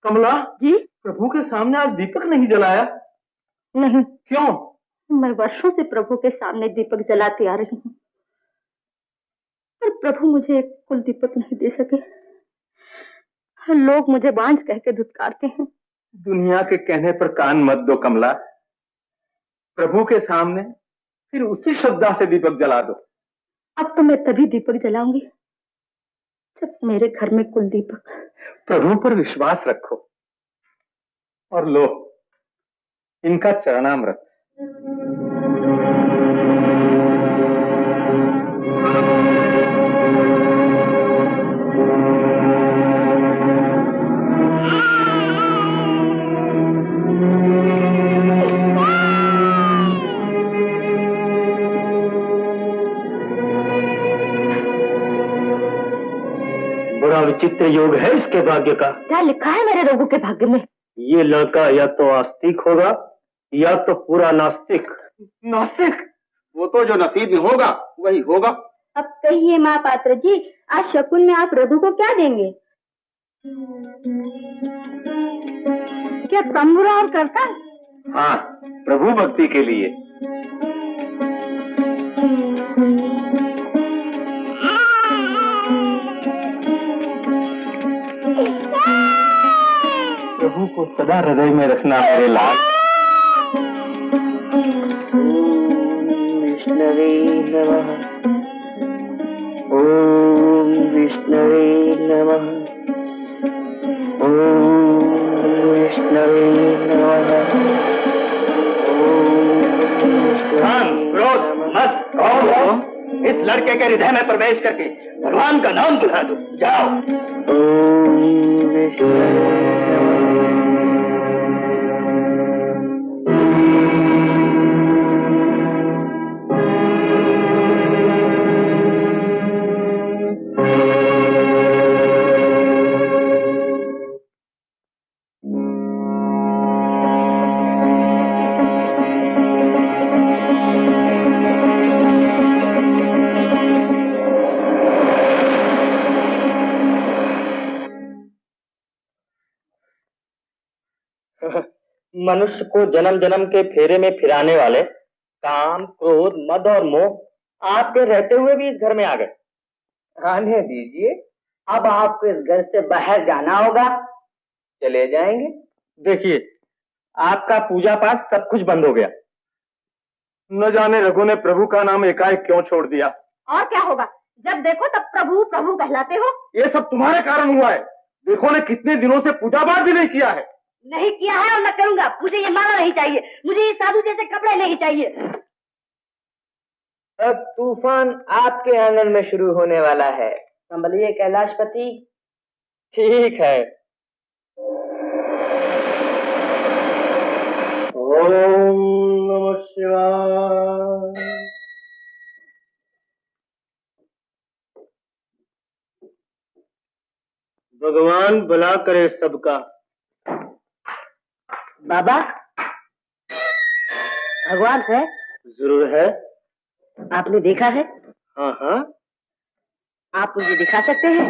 कमला जी? प्रभु के सामने आज दीपक नहीं जलाया? नहीं। क्यों? मैं वर्षों से प्रभु के सामने दीपक जलाती आ रही हूँ, पर प्रभु मुझे एक कुल दीपक नहीं दे सके। लोग मुझे बांझ कह के धुतकारते हैं। दुनिया के कहने पर कान मत दो कमला। प्रभु के सामने फिर उसी श्रद्धा से दीपक जला दो। अब तो मैं तभी दीपक जलाऊंगी जब मेरे घर में कुल दीपक। प्रभु पर विश्वास रखो और लो इनका चरणामृत। बड़ा विचित्र योग है इसके भाग्य का। क्या लिखा है मेरे लोगों के भाग्य में? ये लड़का या तो आस्तिक होगा या तो पूरा नास्तिक। नास्तिक? वो तो जो नसीब में होगा वही होगा। अब कहिए माँ पात्र जी, आज शकुन में आप प्रभु को क्या देंगे? क्या तंबुरा और करता? हाँ, प्रभु भक्ति के लिए। प्रभु को सदा हृदय में रखना मेरे लाल। विष्णवे नमः। ओम विष्णवे नमः। ओम विष्णवे नमः। क्रोध मत। कौन हो? इस लड़के के हृदय में प्रवेश करके भगवान का नाम बुला दो। जाओ। ओम विष्णवे मनुष्य को जन्म जन्म के फेरे में फिराने वाले काम, क्रोध, मद और मोह आपके रहते हुए भी इस घर में आ गए। आने दीजिए, अब आपको इस घर से बाहर जाना होगा। चले जाएंगे। देखिए, आपका पूजा पाठ सब कुछ बंद हो गया। न जाने रघु ने प्रभु का नाम एकाएक क्यों छोड़ दिया। और क्या होगा? जब देखो तब प्रभु प्रभु कहलाते हो। ये सब तुम्हारे कारण हुआ है। देखो ने कितने दिनों से पूजा पाठ भी नहीं किया है। नहीं किया है और न करूंगा। मुझे ये माला नहीं चाहिए, मुझे ये साधु जैसे कपड़े नहीं चाहिए। अब तूफान आपके आंगन में शुरू होने वाला है। संभलिए कैलाशपति। ठीक है। ओम नमः शिवाय। भगवान भला करे सबका। बाबा, भगवान है? जरूर है। आपने देखा है? हाँ हाँ। आप मुझे दिखा सकते हैं?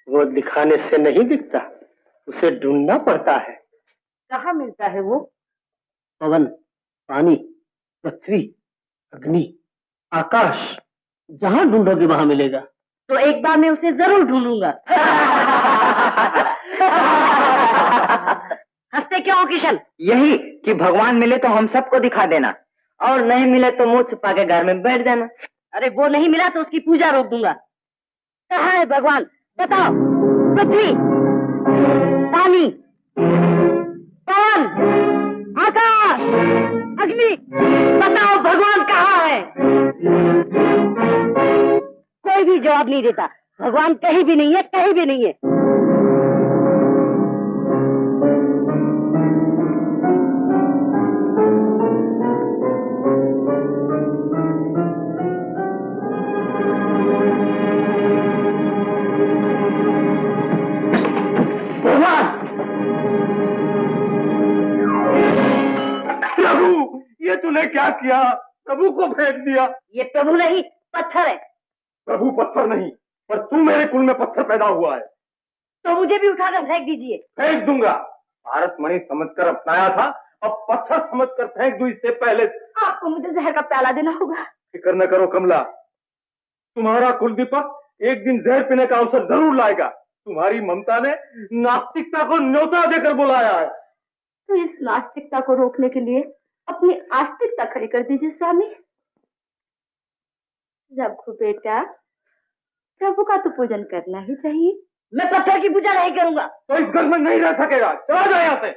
वो दिखाने से नहीं दिखता, उसे ढूंढना पड़ता है। कहाँ मिलता है वो? पवन, पानी, पृथ्वी, अग्नि, आकाश, जहाँ ढूंढोगे वहाँ मिलेगा। तो एक बार मैं उसे जरूर ढूंढूंगा। हंसते क्यों हो किशन? यही कि भगवान मिले तो हम सबको दिखा देना, और नहीं मिले तो मुंह छुपा के घर में बैठ जाना। अरे वो नहीं मिला तो उसकी पूजा रोक दूंगा। कहाँ है भगवान? बताओ। पृथ्वी, पानी, पवन, आकाश, अग्नि, बताओ भगवान कहाँ है? कोई भी जवाब नहीं देता। भगवान कहीं भी नहीं है, कहीं भी नहीं है। तूने क्या किया? प्रभु को फेंक दिया। ये प्रभु नहीं, पत्थर है। प्रभु पत्थर नहीं, पर तू मेरे कुल में पत्थर पैदा हुआ है। तो मुझे भी उठाकर फेंक दीजिए। फेंक दूंगा। भारत मणि समझकर अपनाया था, अब पत्थर समझकर फेंक दूं इससे पहले। आपको मुझे जहर का प्याला देना होगा। फिक्र न करो कमला, तुम्हारा कुलदीपक एक दिन जहर पीने का अवसर जरूर लाएगा। तुम्हारी ममता ने नास्तिकता को न्योता देकर बुलाया है। तो इस नास्तिकता को रोकने के लिए अपनी आस्तिकता खड़ी कर दीजिए स्वामी। रघु बेटा, प्रभु का तो पूजन करना ही चाहिए। मैं पत्थर की पूजा नहीं करूंगा। तो इस घर में नहीं रह सकेगा, चला जाओ यहाँ से।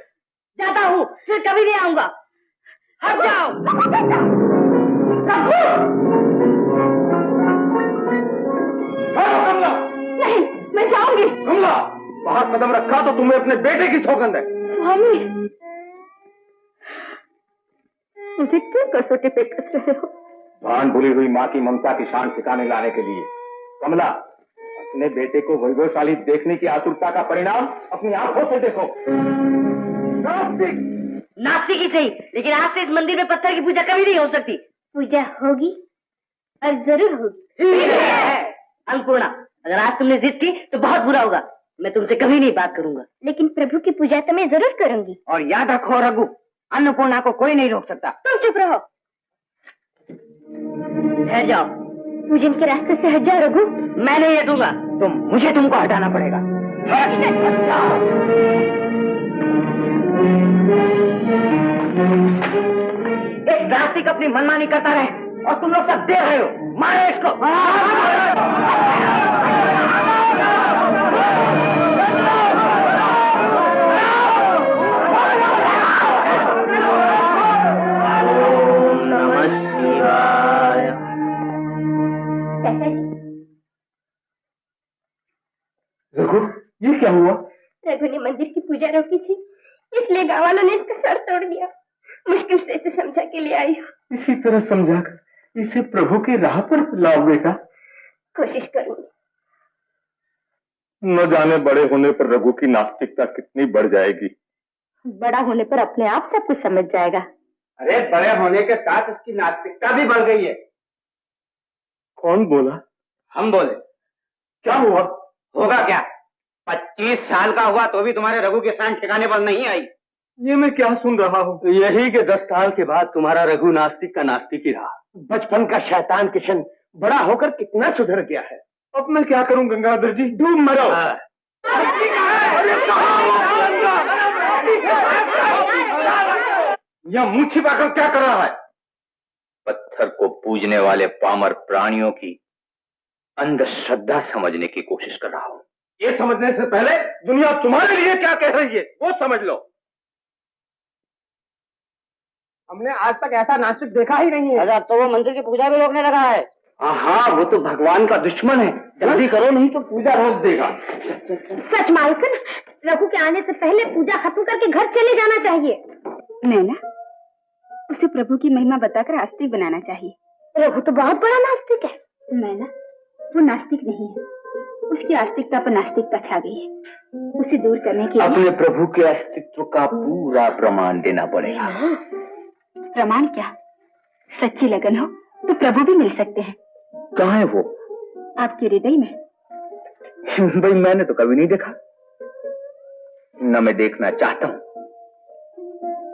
जाता हूँ, फिर कभी नहीं आऊंगा। हट जाओ। कमला, नहीं, मैं जाऊंगी। कमला, बाहर कदम रखा तो तुम्हें अपने बेटे की सौगंध है। स्वामी, मुझे क्यों कसौटी पे कस रहे हो? भान भूली हुई माँ की ममता की शान ठिकाने लाने के लिए। कमला, अपने बेटे को वैभवशाली देखने की आतुरता का परिणाम अपनी आंखों से देखो। नास्तिक ही सही, लेकिन आज से इस मंदिर में पत्थर की पूजा कभी नहीं हो सकती। पूजा होगी और जरूर होगी। अन्नपूर्णा, अगर आज तुमने जिद की तो बहुत बुरा होगा। मैं तुमसे कभी नहीं बात करूंगा। लेकिन प्रभु की पूजा तो मैं जरूर करूंगी। और याद रखो रघु, अन्नपूर्णा को कोई नहीं रोक सकता। तुम चुप रहो। हट जाओ। पूजन के रास्ते से हट जाओ रघु। मैं नहीं हटूंगा, मुझे तुमको हटाना पड़ेगा। एक नास्तिक अपनी मनमानी करता रहे और तुम लोग सब दे रहे हो। मारो इसको। नमः शिवाय। रघु, ये क्या हुआ? रघु ने मंदिर की पूजा रोकी थी, इसलिए गाँव वालों ने इसका सर तोड़ दिया। मुश्किल से इसे समझा के लिए आई हूँ। इसी तरह समझाकर इसे प्रभु की राह पर लाओ बेटा। कोशिश करूंगी। न जाने बड़े होने पर रघु की नास्तिकता कितनी बढ़ जाएगी। बड़ा होने पर अपने आप सब कुछ समझ जाएगा। अरे बड़े होने के साथ उसकी नास्तिकता भी बढ़ गई है। कौन बोला? हम बोले। क्या हुआ? होगा क्या? 25 साल का हुआ तो भी तुम्हारे रघु के शान ठिकाने पर नहीं आई। ये मैं क्या सुन रहा हूँ? यही के 10 साल के बाद तुम्हारा रघु नास्तिक का नास्तिक ही रहा। बचपन का शैतान किशन बड़ा होकर कितना सुधर गया है। अब मैं क्या करूँ गंगाधर जी? डूब मरो। यह मुंह छिपाकर क्या कर रहा है? पत्थर को पूजने वाले पामर प्राणियों की अंधश्रद्धा समझने की कोशिश कर रहा हूँ। ये समझने से पहले दुनिया तुम्हारे लिए क्या कह रही है वो समझ लो। हमने आज तक ऐसा नास्तिक देखा ही नहीं है। अरे अब तो वो मंदिर की पूजा भी रोकने लगा है। हाँ, वो तो भगवान का दुश्मन है। जल्दी करो नहीं तो पूजा रोक देगा। सच मालकिन, रघु के आने से पहले पूजा खत्म करके घर चले जाना चाहिए। नैना, उसे प्रभु की महिमा बताकर आस्तिक बनाना चाहिए। रघु तो बहुत बड़ा नास्तिक है। नैना, वो नास्तिक नहीं है, उसकी आस्तिकता पर नास्तिकता छा गई है। उसे दूर करने के लिए अपने प्रभु के अस्तित्व का पूरा प्रमाण देना पड़ेगा। प्रमाण क्या? सच्ची लगन हो तो प्रभु भी मिल सकते हैं। कहाँ है वो? आपके हृदय में। भाई मैंने तो कभी नहीं देखा, न मैं देखना चाहता हूँ।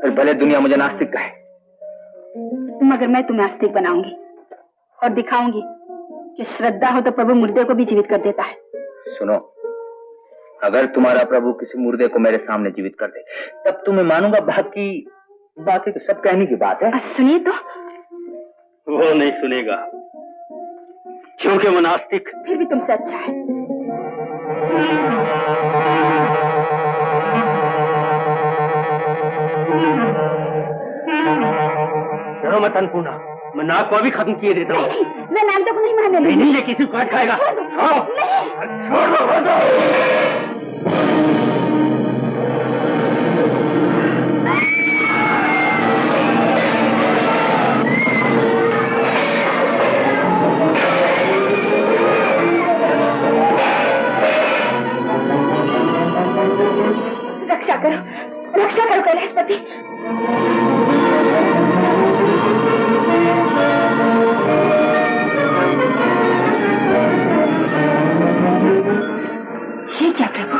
फिर भले दुनिया मुझे नास्तिक कहे, मगर मैं तुम्हें आस्तिक बनाऊंगी और दिखाऊंगी कि श्रद्धा हो तो प्रभु मुर्दे को भी जीवित कर देता है। सुनो, अगर तुम्हारा प्रभु किसी मुर्दे को मेरे सामने जीवित कर दे तब तो मैं मानूंगा। बाकी तो सब कहने की बात है। सुनिए तो। वो नहीं सुनेगा क्योंकि वो नास्तिक। फिर भी तुमसे अच्छा है। डरो मत अन्नपूर्णा, मैं नाग को भी खत्म किए देता हूँ। मैं नागदा को नहीं मारने लगी। नहीं, ये किसी को काट खाएगा। छोड़ दो। रक्षा करो कैलाशपति। ये क्या प्रभु?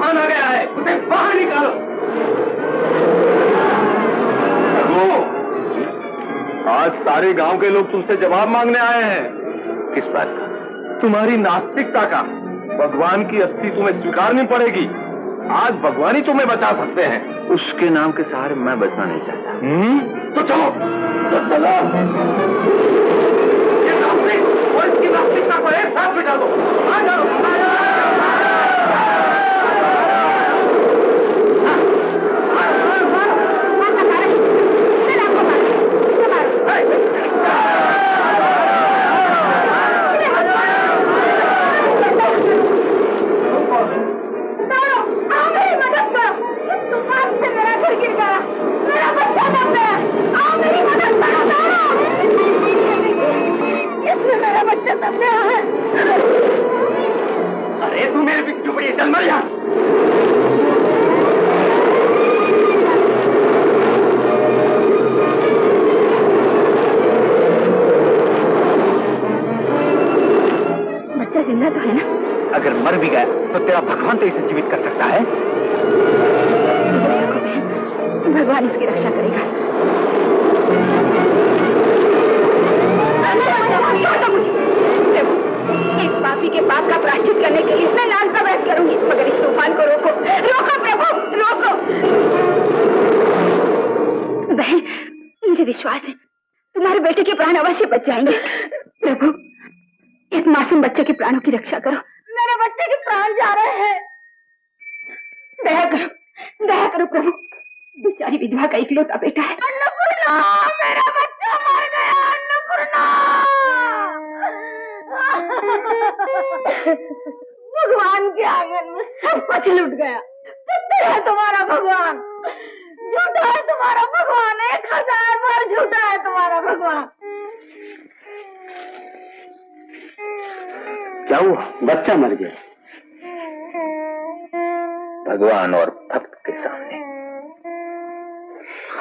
तूफान आ गया है, उसे बाहर निकालो। आज सारे गांव के लोग तुमसे जवाब मांगने आए हैं। किस बात का? तुम्हारी नास्तिकता का। भगवान की अस्थि तुम्हें स्वीकारनी पड़ेगी। आज भगवान ही तुम्हें बचा सकते हैं। उसके नाम के सहारे मैं बचना नहीं चाहता। तो चलो, तो चलो। ये नास्तिक और इसकी नास्तिकता को एक साथ मिटा दो। आ जाओ। अरे तू मेरे पीछे पड़ी, चल मर जा। बच्चा जिंदा तो है ना? अगर मर भी गया तो तेरा भगवान तो इसे जीवित कर सकता है। भगवान इसकी रक्षा करेगा। इस पापी के पाप का प्रायश्चित करने के लिए मैं लाल का वैस करूंगी, मगर इस तूफान को रोको, रोको प्रभु, रोको। बहन, मुझे विश्वास है तुम्हारे बेटे के प्राण अवश्य बच जाएंगे। प्रभु, इस मासूम बच्चे के प्राणों की रक्षा करो। मेरे बच्चे के प्राण जा रहे हैं। दया करो प्रभु, बेचारी विधवा का इकलौता बेटा है। अन्नपूर्णा, मेरा बच्चा मर गया। अन्नपूर्णा, भगवान के आंगन में सब कुछ लुट गया। सत्य है तुम्हारा भगवान, झूठा है तुम्हारा भगवान। 1000 बार झूठा है तुम्हारा भगवान। क्या हुआ? बच्चा मर गया। भगवान और भक्त के सामने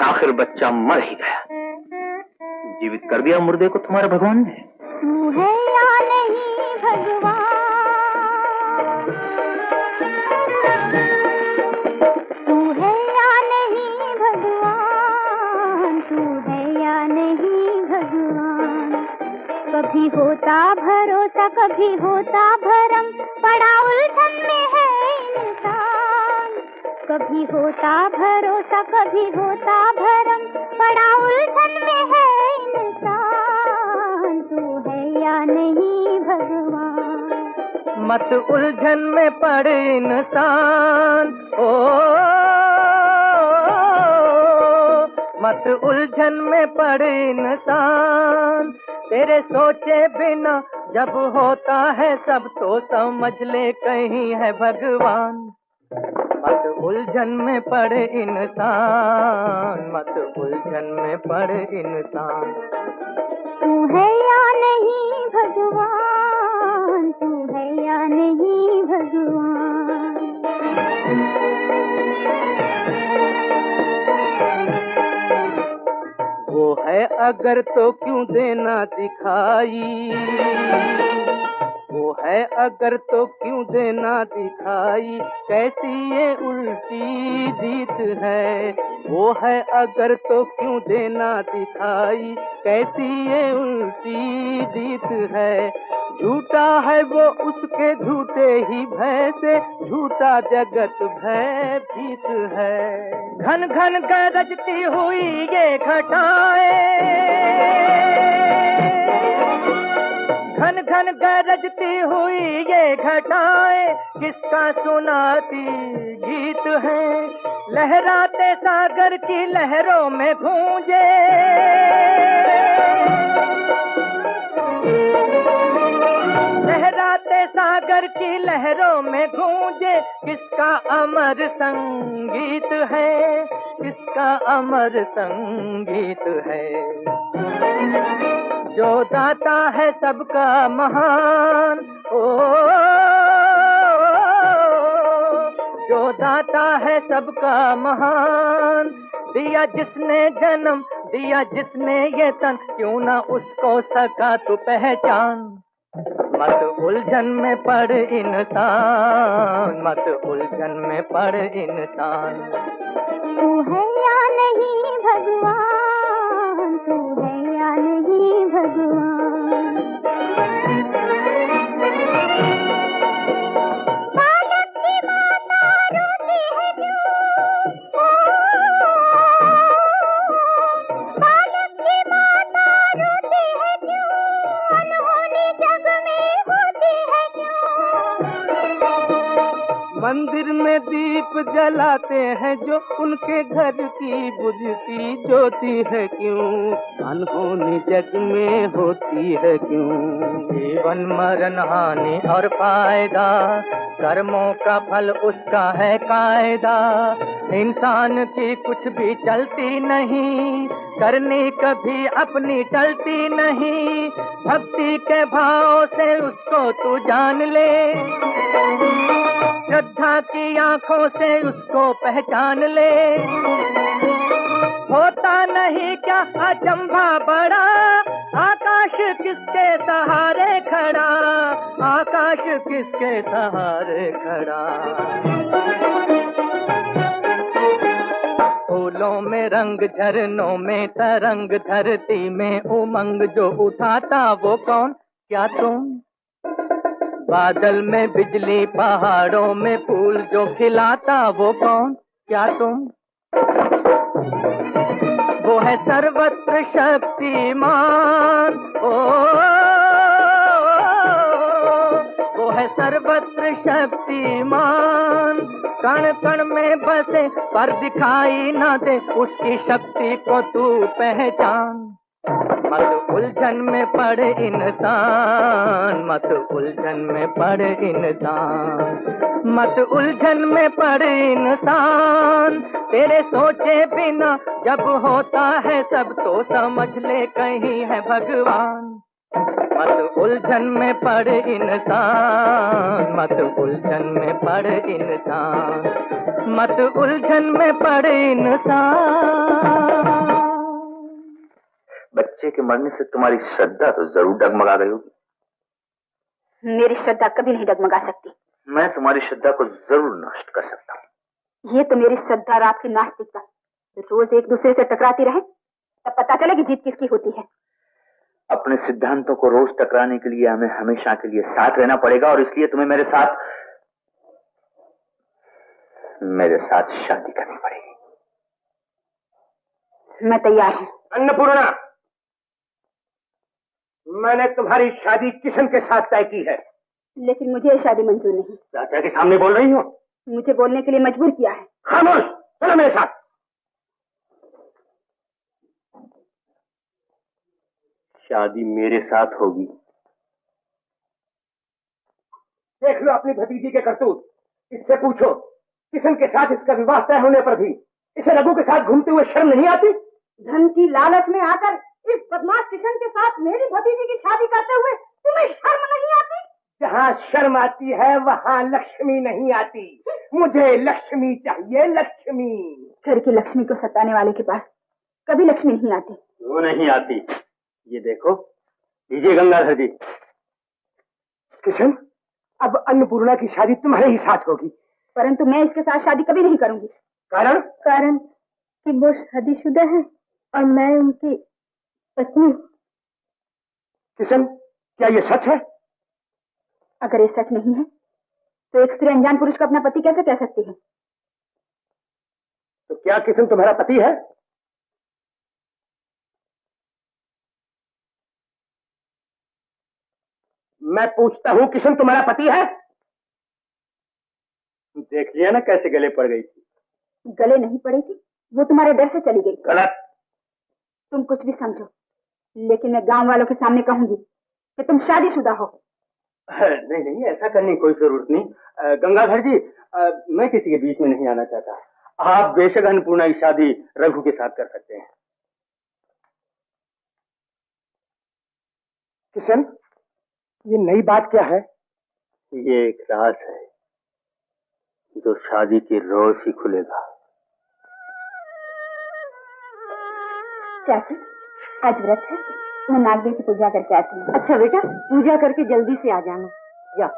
आखिर बच्चा मर ही गया। जीवित कर दिया मुर्दे को तुम्हारे भगवान ने। तू है या नहीं भगवान, तू है या नहीं भगवान, तू है या नहीं भगवान। कभी होता भरोसा, कभी होता भरम, पड़ा उलझन में है इंसान। कभी होता भरोसा, कभी होता भरम, पड़ा उलझन में है इंसान। तू है या नहीं भगवान। मत उलझन में पड़े इंसान, ओ मत उलझन में पड़े इंसान। तेरे सोचे बिना जब होता है सब तो समझ ले कहीं है भगवान। मत उलझन में पड़े इंसान, मत उलझन में पड़े इंसान। तू है या नहीं भगवान, तू है या नहीं भगवान। वो है अगर तो क्यों देना दिखाई, वो है अगर तो क्यों देना दिखाई। कैसी ये उल्टी जीत है, वो है अगर तो क्यों देना दिखाई। कैसी ये उल्टी जीत है। झूठा है वो उसके झूठे ही भय से, झूठा जगत भय भीत है। घन घन गरजती हुई ये घटाएं, घन घन गरजती हुई ये घटाएं, किसका सुनाती गीत है। लहराते सागर की लहरों में गूंजे, लहराते सागर की लहरों में गूंजे। किसका अमर संगीत है, किसका अमर संगीत है। जो दाता है सबका महान, ओ जो दाता है सबका महान। दिया जिसने जन्म, दिया जिसने ये तन, क्यों ना उसको सका तू पहचान। मत उलझन में पड़ इंसान, मत उलझन में पड़ इंसान। तू है या नहीं भगवान, तू है या नहीं भगवान। बालक की माता रोती है क्यों, बालक की माता रोती है क्यों, अनहोनी जग में होती है क्यों। मंदिर में दीप जलाते हैं जो, उनके घर की बुझती ज्योति है क्यों, अनहोनी जग में होती है क्यों। जीवन मरण हानि और फायदा, कर्मों का फल उसका है कायदा। इंसान की कुछ भी चलती नहीं, करनी कभी अपनी टलती नहीं। भक्ति के भाव से उसको तू जान ले, श्रद्धा की आंखों से उसको पहचान ले। होता नहीं क्या अचंभा बड़ा, आकाश किसके सहारे खड़ा, आकाश किसके सहारे खड़ा। फूलों में रंग, झरनों में तरंग, धरती में उमंग जो उठाता वो कौन, क्या तुम। बादल में बिजली, पहाड़ों में फूल जो खिलाता वो कौन, क्या तुम। वो है सर्वत्र शक्तिमान, वो है सर्वत्र शक्तिमान। कण कण में बसे पर दिखाई ना दे, उसकी शक्ति को तू पहचान। मत उलझन में पड़े इंसान, मत उलझन में पड़े इंसान, मत उलझन में पड़े इंसान। तेरे सोचे बिना जब होता है सब तो समझ ले कहीं है भगवान। मत उलझन में पड़े इंसान, मत उलझन में पड़े इंसान, मत उलझन में पड़े इंसान। बच्चे के मरने से तुम्हारी श्रद्धा तो जरूर डगमगा गई होगी। मेरी श्रद्धा कभी नहीं डगमगा सकती। मैं तुम्हारी श्रद्धा को जरूर नष्ट कर सकता हूँ। ये तो मेरी श्रद्धा और आपकी नास्तिकता रोज एक दूसरे से टकराती रहे, तब पता चलेगी जीत किसकी होती है। अपने सिद्धांतों को रोज टकराने के लिए हमें हमेशा के लिए साथ रहना पड़ेगा, और इसलिए तुम्हें मेरे साथ शादी करनी पड़ेगी। मैं तैयार हूँ। अन्नपूर्णा, मैंने तुम्हारी शादी किशन के साथ तय की है। लेकिन मुझे ये शादी मंजूर नहीं। चाचा के सामने बोल रही हो? मुझे बोलने के लिए मजबूर किया है। खामोश, चलो मेरे साथ। शादी मेरे साथ होगी। देख लो अपनी भतीजी के करतूत। इससे पूछो, किशन के साथ इसका विवाह तय होने पर भी इसे रघु के साथ घूमते हुए शर्म नहीं आती? धन की लालच में आकर इस बदमाश किशन के साथ मेरी भतीजी की शादी करते हुए तुम्हें शर्म नहीं आती? जहाँ शर्म आती है वहाँ लक्ष्मी नहीं आती। मुझे लक्ष्मी चाहिए, लक्ष्मी। घर की लक्ष्मी को सताने वाले के पास कभी लक्ष्मी नहीं आती। क्यों नहीं आती? ये देखो, लीजिए गंगाधर जी। किशन, अब अन्नपूर्णा की शादी तुम्हारे ही साथ होगी। परंतु मैं इसके साथ शादी कभी नहीं करूंगी। कारण? कारण कि वो शादीशुदा है और मैं उनकी पत्नी। किशन, क्या ये सच है? अगर ये सच नहीं है तो एक स्त्री अनजान पुरुष को अपना पति कैसे कह सकती है? तो क्या किशन तुम्हारा पति है? मैं पूछता हूँ, किशन तुम्हारा पति है? देख लिया ना कैसे गले पड़ गई थी। गले नहीं पड़ी थी, वो तुम्हारे डर से चली गई। गलत। तुम कुछ भी समझो, लेकिन मैं गांव वालों के सामने कहूंगी कि तुम शादीशुदा हो। नहीं नहीं, ऐसा करने की कोई जरूरत नहीं। गंगाधर जी, मैं किसी के बीच में नहीं आना चाहता। आप बेशक अन्नपूर्णा की शादी रघु के साथ कर सकते हैं। किशन, ये नई बात क्या है? ये एक राज है जो शादी के रोज ही खुलेगा। चाचा, आज व्रत है? मैं नागदेव की पूजा करके आती हूँ। अच्छा बेटा, पूजा करके जल्दी से आ जाना। जा।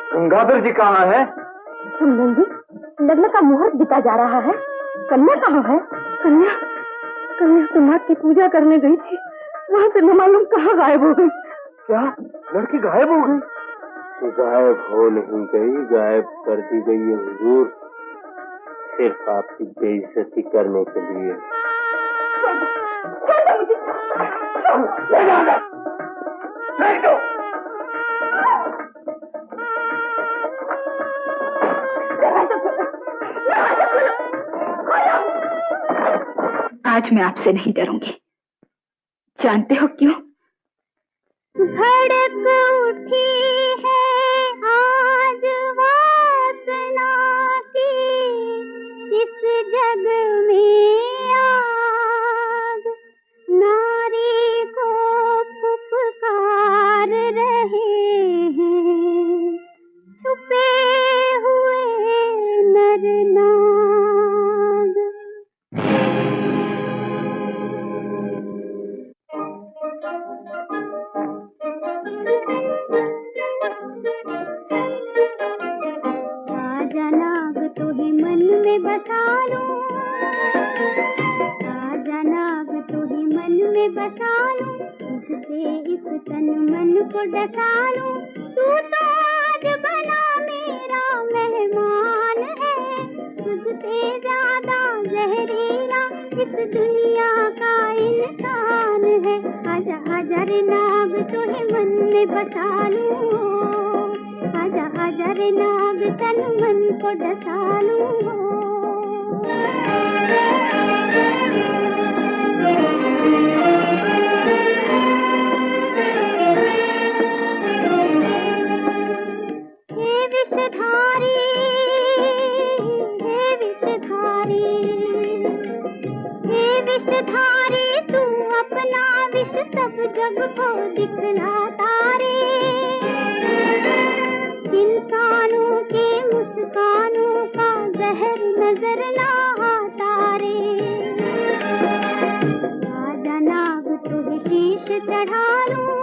गंगाधर जी कहाँ है? कुंदन जी, लग्न का मुहूर्त बीता जा रहा है। कन्या कहाँ है? कन्या कन्या तो नाग की पूजा करने गई थी, वहाँ से न मालूम कहाँ गायब हो गई। क्या लड़की गायब हो गई? गायब हो नहीं गई, गायब कर दी गई है हुजूर, सिर्फ आपकी बेइज्जती करने के लिए। आज मैं आपसे नहीं डरूंगी। जानते हो क्यों? धड़क उठी है आज वासना की, इस जग में आग, नारी को पुकार रहे हैं छुपे हुए नर नाग। आजा नाग तुहे मन में बसा लूं, आजा नाग तुहे मन में बसा लूं, तुझसे इस तन मन को डसा लूं। तू तो आज बना मेरा मेहमान है, तुझसे ज्यादा जहरीला इस दुनिया का इंसान है। आजा आजा रे नाग तुहे मन में बसा लूं, आजा आजा रे नाग तन मन को डसा लूं। हे विषधारी, हे विषधारी, हे विषधारी, तू अपना विष सब जग को दिखलाता रे। इंसानों के मुस्कानों का जहर नजर ना आता रे। आजा नाग तुझे शीश चढ़ा लूं,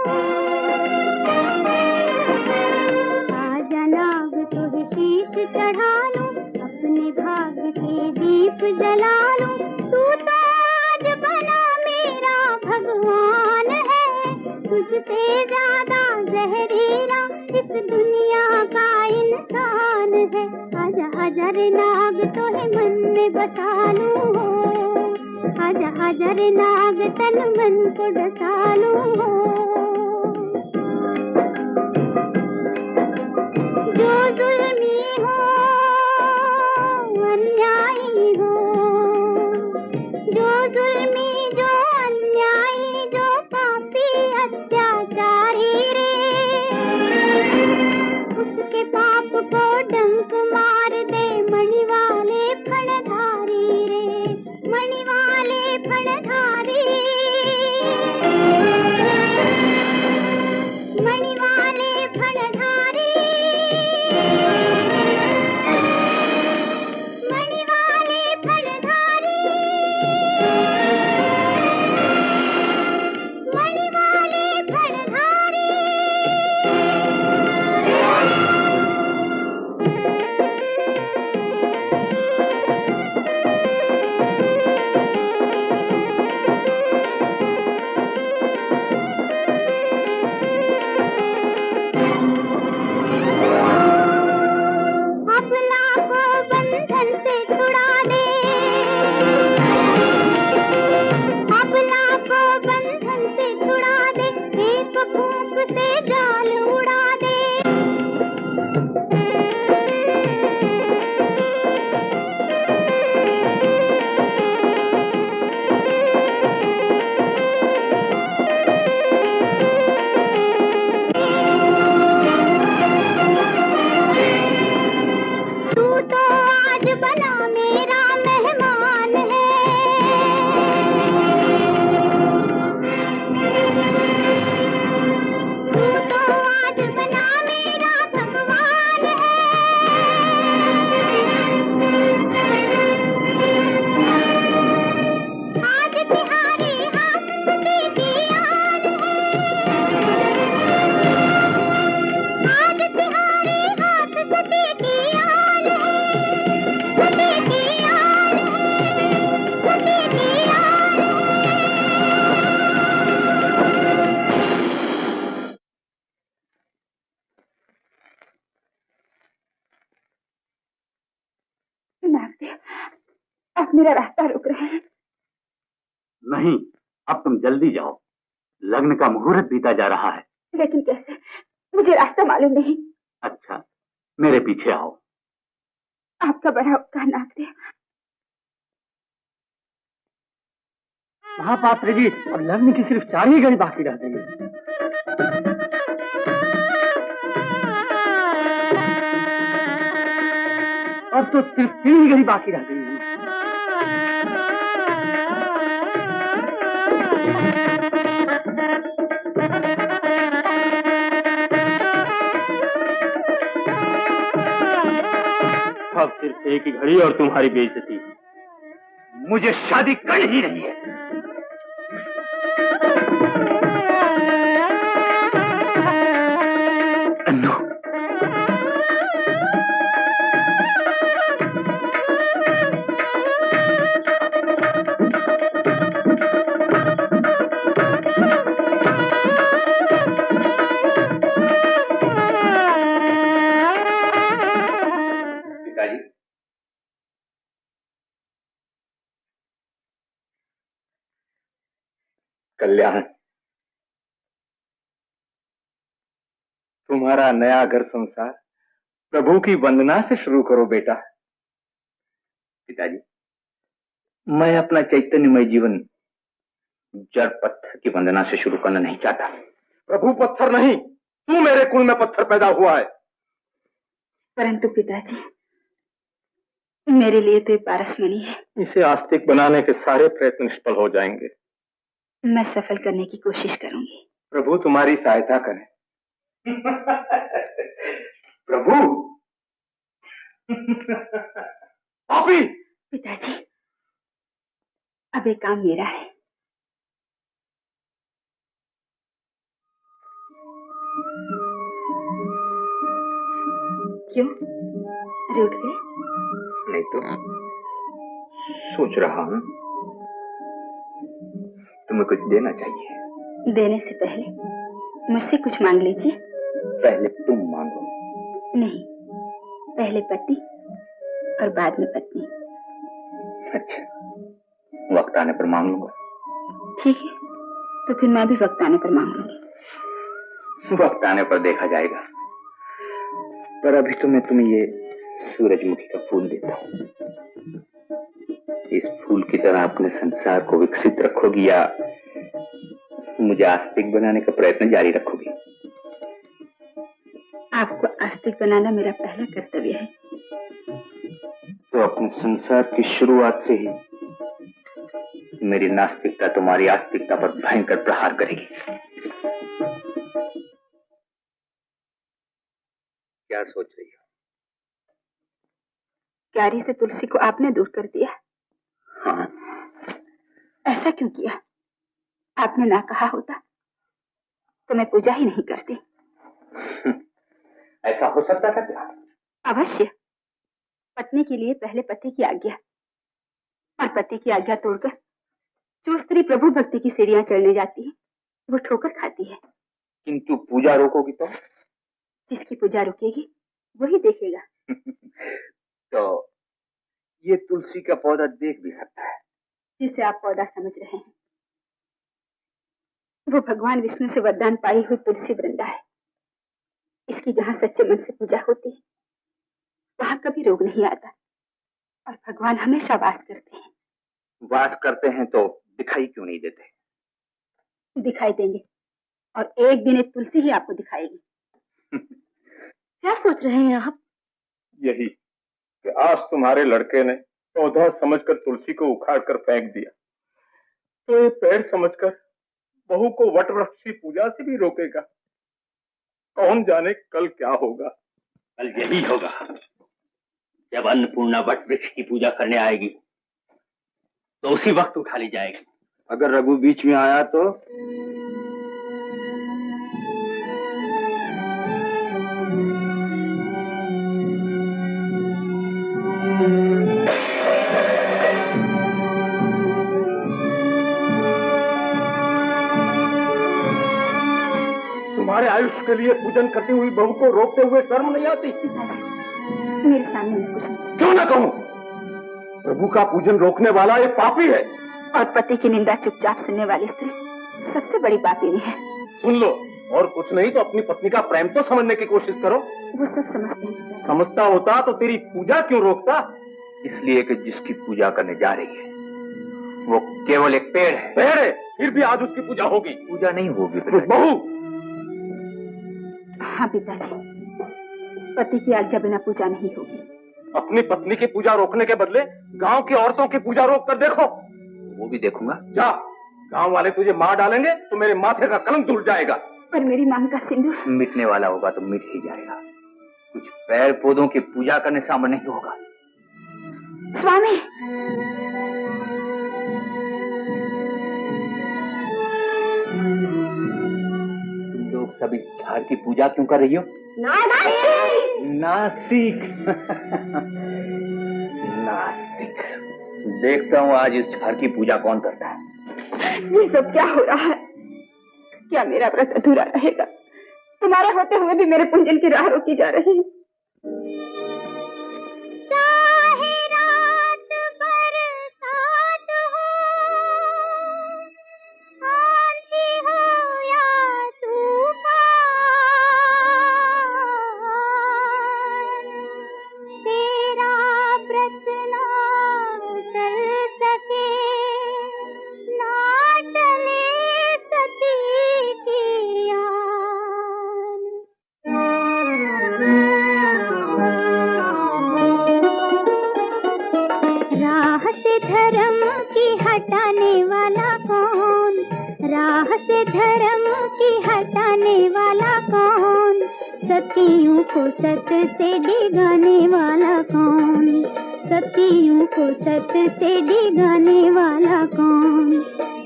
आजा नाग तुझे शीश चढ़ा लूं, अपने भाग्य के दीप जला लूं। तू तो आज बना मेरा भगवान है, तुझसे ज्यादा जहरीला इस दुनिया का इंसान है। आजा आजा रे नाग तोहे मन में बसा लूं, आजा आजा रे नाग तन मन को डसा लूं। जो जुल्मी हो अन्यायी हो, जो जुल्मी जो अन्यायी जो पापी अत्याचारी रे, उसके पाप को डंक मार दे मणि वाले फणधारी रे, मणि वाले फणधारी। मेरा रास्ता रोक रहे हैं। नहीं, अब तुम जल्दी जाओ, लग्न का मुहूर्त बीता जा रहा है। लेकिन कैसे, मुझे रास्ता मालूम नहीं। अच्छा, मेरे पीछे आओ। आपका बड़ा उपकार नाथ। महापात्र जी, अब लग्न की सिर्फ 4 ही घड़ी बाकी रह गई है। अब तो सिर्फ 3 ही घड़ी बाकी रह गई है। अब सिर्फ 1 ही घड़ी और तुम्हारी बेइज्जती। मुझे शादी कर ही नहीं है। अन्नू, पिताजी, कल्याण, तुम्हारा नया घर संसार प्रभु की वंदना से शुरू करो बेटा। पिताजी, मैं अपना चैतन्यमय जीवन जड़ पत्थर की वंदना से शुरू करना नहीं चाहता। प्रभु पत्थर नहीं, तू मेरे कुल में पत्थर पैदा हुआ है। परंतु पिताजी, मेरे लिए तो ये पारसमणि है। इसे आस्तिक बनाने के सारे प्रयत्न निष्फल हो जाएंगे। मैं सफल करने की कोशिश करूंगी। प्रभु तुम्हारी सहायता करें। प्रभु, पापी! पिताजी, अब ये काम मेरा है। क्यों, रूठ गए? नहीं तो सोच रहा हूं तुम्हें कुछ देना चाहिए। देने से पहले मुझसे कुछ मांग लीजिए। पहले तुम मांगो। नहीं, पहले पति और बाद में पत्नी। अच्छा, वक्त आने पर मांग लूंगा। ठीक है, तो फिर मैं भी वक्त आने पर मांग लूंगी। वक्त आने पर देखा जाएगा। पर अभी तो मैं तुम्हें ये सूरजमुखी का फूल देता हूँ। इस फूल की तरह अपने संसार को विकसित रखोगी या मुझे आस्तिक बनाने का प्रयत्न जारी रखोगी? आपको आस्तिक बनाना मेरा पहला कर्तव्य है। तो अपने संसार की शुरुआत से ही मेरी नास्तिकता तुम्हारी आस्तिकता पर भयंकर प्रहार करेगी। क्या सोच रही हो? क्यारी से तुलसी को आपने दूर कर दिया। हाँ। ऐसा क्यों किया? आपने ना कहा होता तो मैं पूजा ही नहीं करती। ऐसा हो सकता था क्या? अवश्य। पत्नी के लिए पहले पति की आज्ञा, और पति की आज्ञा तोड़कर जो स्त्री प्रभु भक्ति की सीढ़ियां चढ़ने जाती है वो ठोकर खाती है। किंतु पूजा रोकोगी तो? जिसकी पूजा रुकेगी वही देखेगा। तो ये तुलसी का पौधा देख भी सकता है? जिसे आप पौधा समझ रहे हैं वो भगवान विष्णु से वरदान पाई हुई तुलसी वृंदा है। इसकी जहां सच्चे मन से पूजा होती है वहां कभी रोग नहीं आता, और भगवान हमेशा वास करते हैं। वास करते हैं तो दिखाई क्यों नहीं देते? दिखाई देंगे, और एक दिन एक तुलसी ही आपको दिखाएगी। क्या सोच रहे हैं आप? यही कि आज तुम्हारे लड़के ने पौधा समझकर तुलसी को उखाड़ कर फेंक दिया, तो ये पेड़ समझकर बहू को वट वृक्ष की पूजा से भी रोकेगा। कौन जाने कल क्या होगा। कल यही होगा, जब अन्नपूर्णा वट वृक्ष की पूजा करने आएगी तो उसी वक्त उठा ली जाएगी। अगर रघु बीच में आया तो? तुम्हारे आयुष्य के लिए पूजन करती हुई बहू को रोकते हुए शर्म नहीं आती? मेरे सामने मैं कुछ नहीं। क्यों ना कहूं? प्रभु का पूजन रोकने वाला ये पापी है। और पति की निंदा चुपचाप सुनने वाली स्त्री सबसे बड़ी पापिनी है। सुन लो, और कुछ नहीं तो अपनी पत्नी का प्रेम तो समझने की कोशिश करो। वो सब समझते हैं। समझता होता तो तेरी पूजा क्यों रोकता? इसलिए कि जिसकी पूजा करने जा रही है वो केवल एक पेड़ है। पेड़ है, फिर भी आज उसकी पूजा होगी। पूजा नहीं होगी बहू। हाँ पिताजी, पति की आज्ञा बिना पूजा नहीं होगी। अपनी पत्नी की पूजा रोकने के बदले गांव की औरतों की पूजा रोक कर देखो। वो भी देखूंगा। जा, गांव वाले तुझे मार डालेंगे तो मेरे माथे का कलंक धुल जाएगा। पर मेरी मांग का सिंदूर मिटने वाला होगा तो मिट ही जाएगा। कुछ पेड़ पौधों की पूजा करने से अमर नहीं होगा। स्वामी, तुम लोग सभी झाड़ की पूजा क्यों कर रही हो? नास्तिक। नास्तिक। देखता हूँ आज इस झाड़ की पूजा कौन करता है। ये सब क्या हो रहा है? क्या मेरा व्रत अधूरा रहेगा? तुम्हारे होते हुए भी मेरे पूजन की राह रोकी जा रही है। चाहे रात बरसात हो, आंधी हो या तूफान, तेरा व्रत ना टल सके, ना टले सती की राह से धर्म की हटाने वाला कौन? राह से धर्म की हटाने वाला कौन? सतियों को सत से डिगाने वाला कौन? सतियों को सत से डिगाने वाला कौन?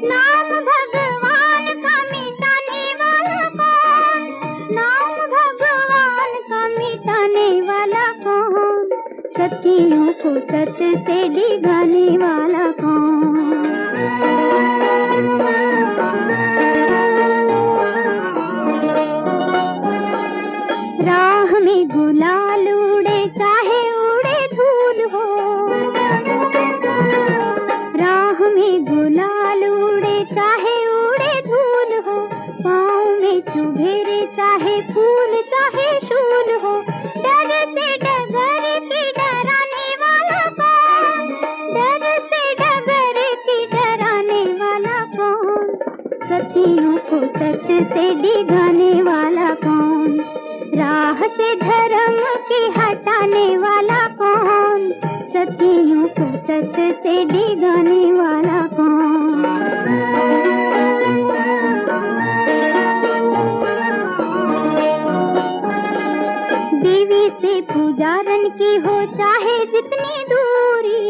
नाम भगवान का मिटाने वाला कौन? नाम भगवान का मिटाने वाला कौन? सतियों को सच से डिगाने वाला कौन? राह में गुलाल उड़े चाहे उड़े धूल हो, राह में गुलाल उड़े चाहे उड़े धूल हो, पाँव में चुभेरे चाहे फूल चाहे शूल हो, डर से डगर की डराने वाला कौन? डर से डगर की डराने वाला कौन? सतियों को सच से डिगाने वाला कौन? राह से धर्म की हटाने वाला कौन? सतियों को सच से डिगाने वाला कौन? देवी से पूजारन की हो चाहे जितनी दूरी,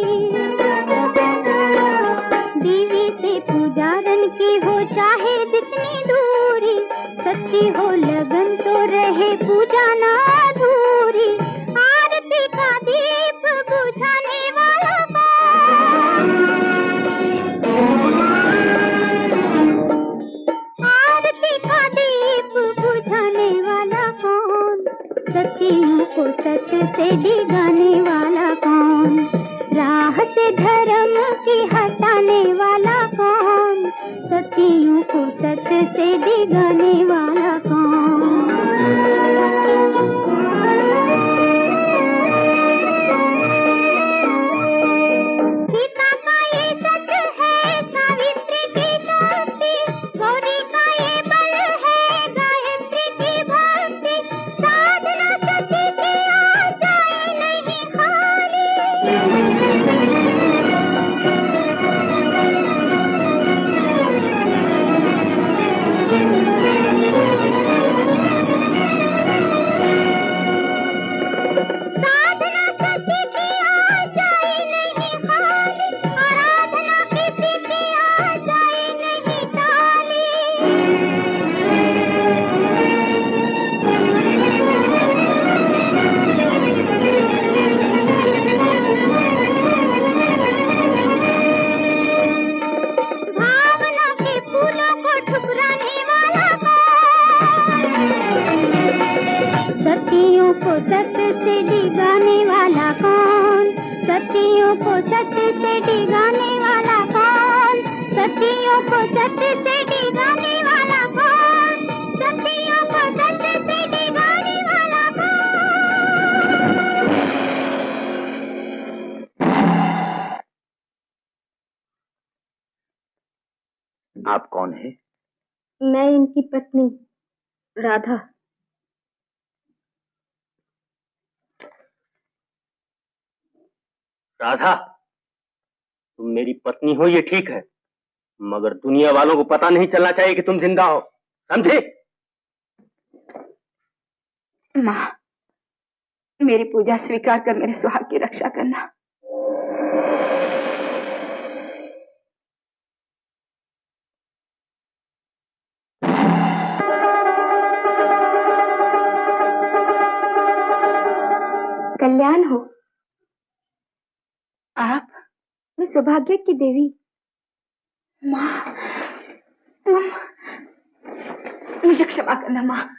देवी से पूजारन की हो चाहे जितनी दूरी, सच्ची हो लगन तो रहे पूजा ना अधूरी। आरती का दीप बुझाने वाला कौन? आरती का दीप बुझाने वाला कौन? सतियों को सच से डिगाने वाला कौन? राह से धर्म की हटाने वाला कौन? सतियों को सच से डिगाने वाला कौन? सीता का ये सच है सावित्री की शक्ति, गौरी का ये बल है गायत्री की भक्ति, साधना सती की आ जाए नहीं खाली। आप कौन है? मैं इनकी पत्नी राधा। राधा, तुम मेरी पत्नी हो ये ठीक है, मगर दुनिया वालों को पता नहीं चलना चाहिए कि तुम जिंदा हो, समझे? माँ, मेरी पूजा स्वीकार कर मेरे सुहाग की रक्षा करना। कल्याण हो। आप? मैं सौभाग्य की देवी। माँ, तुम? मुझे क्षमा करना माँ,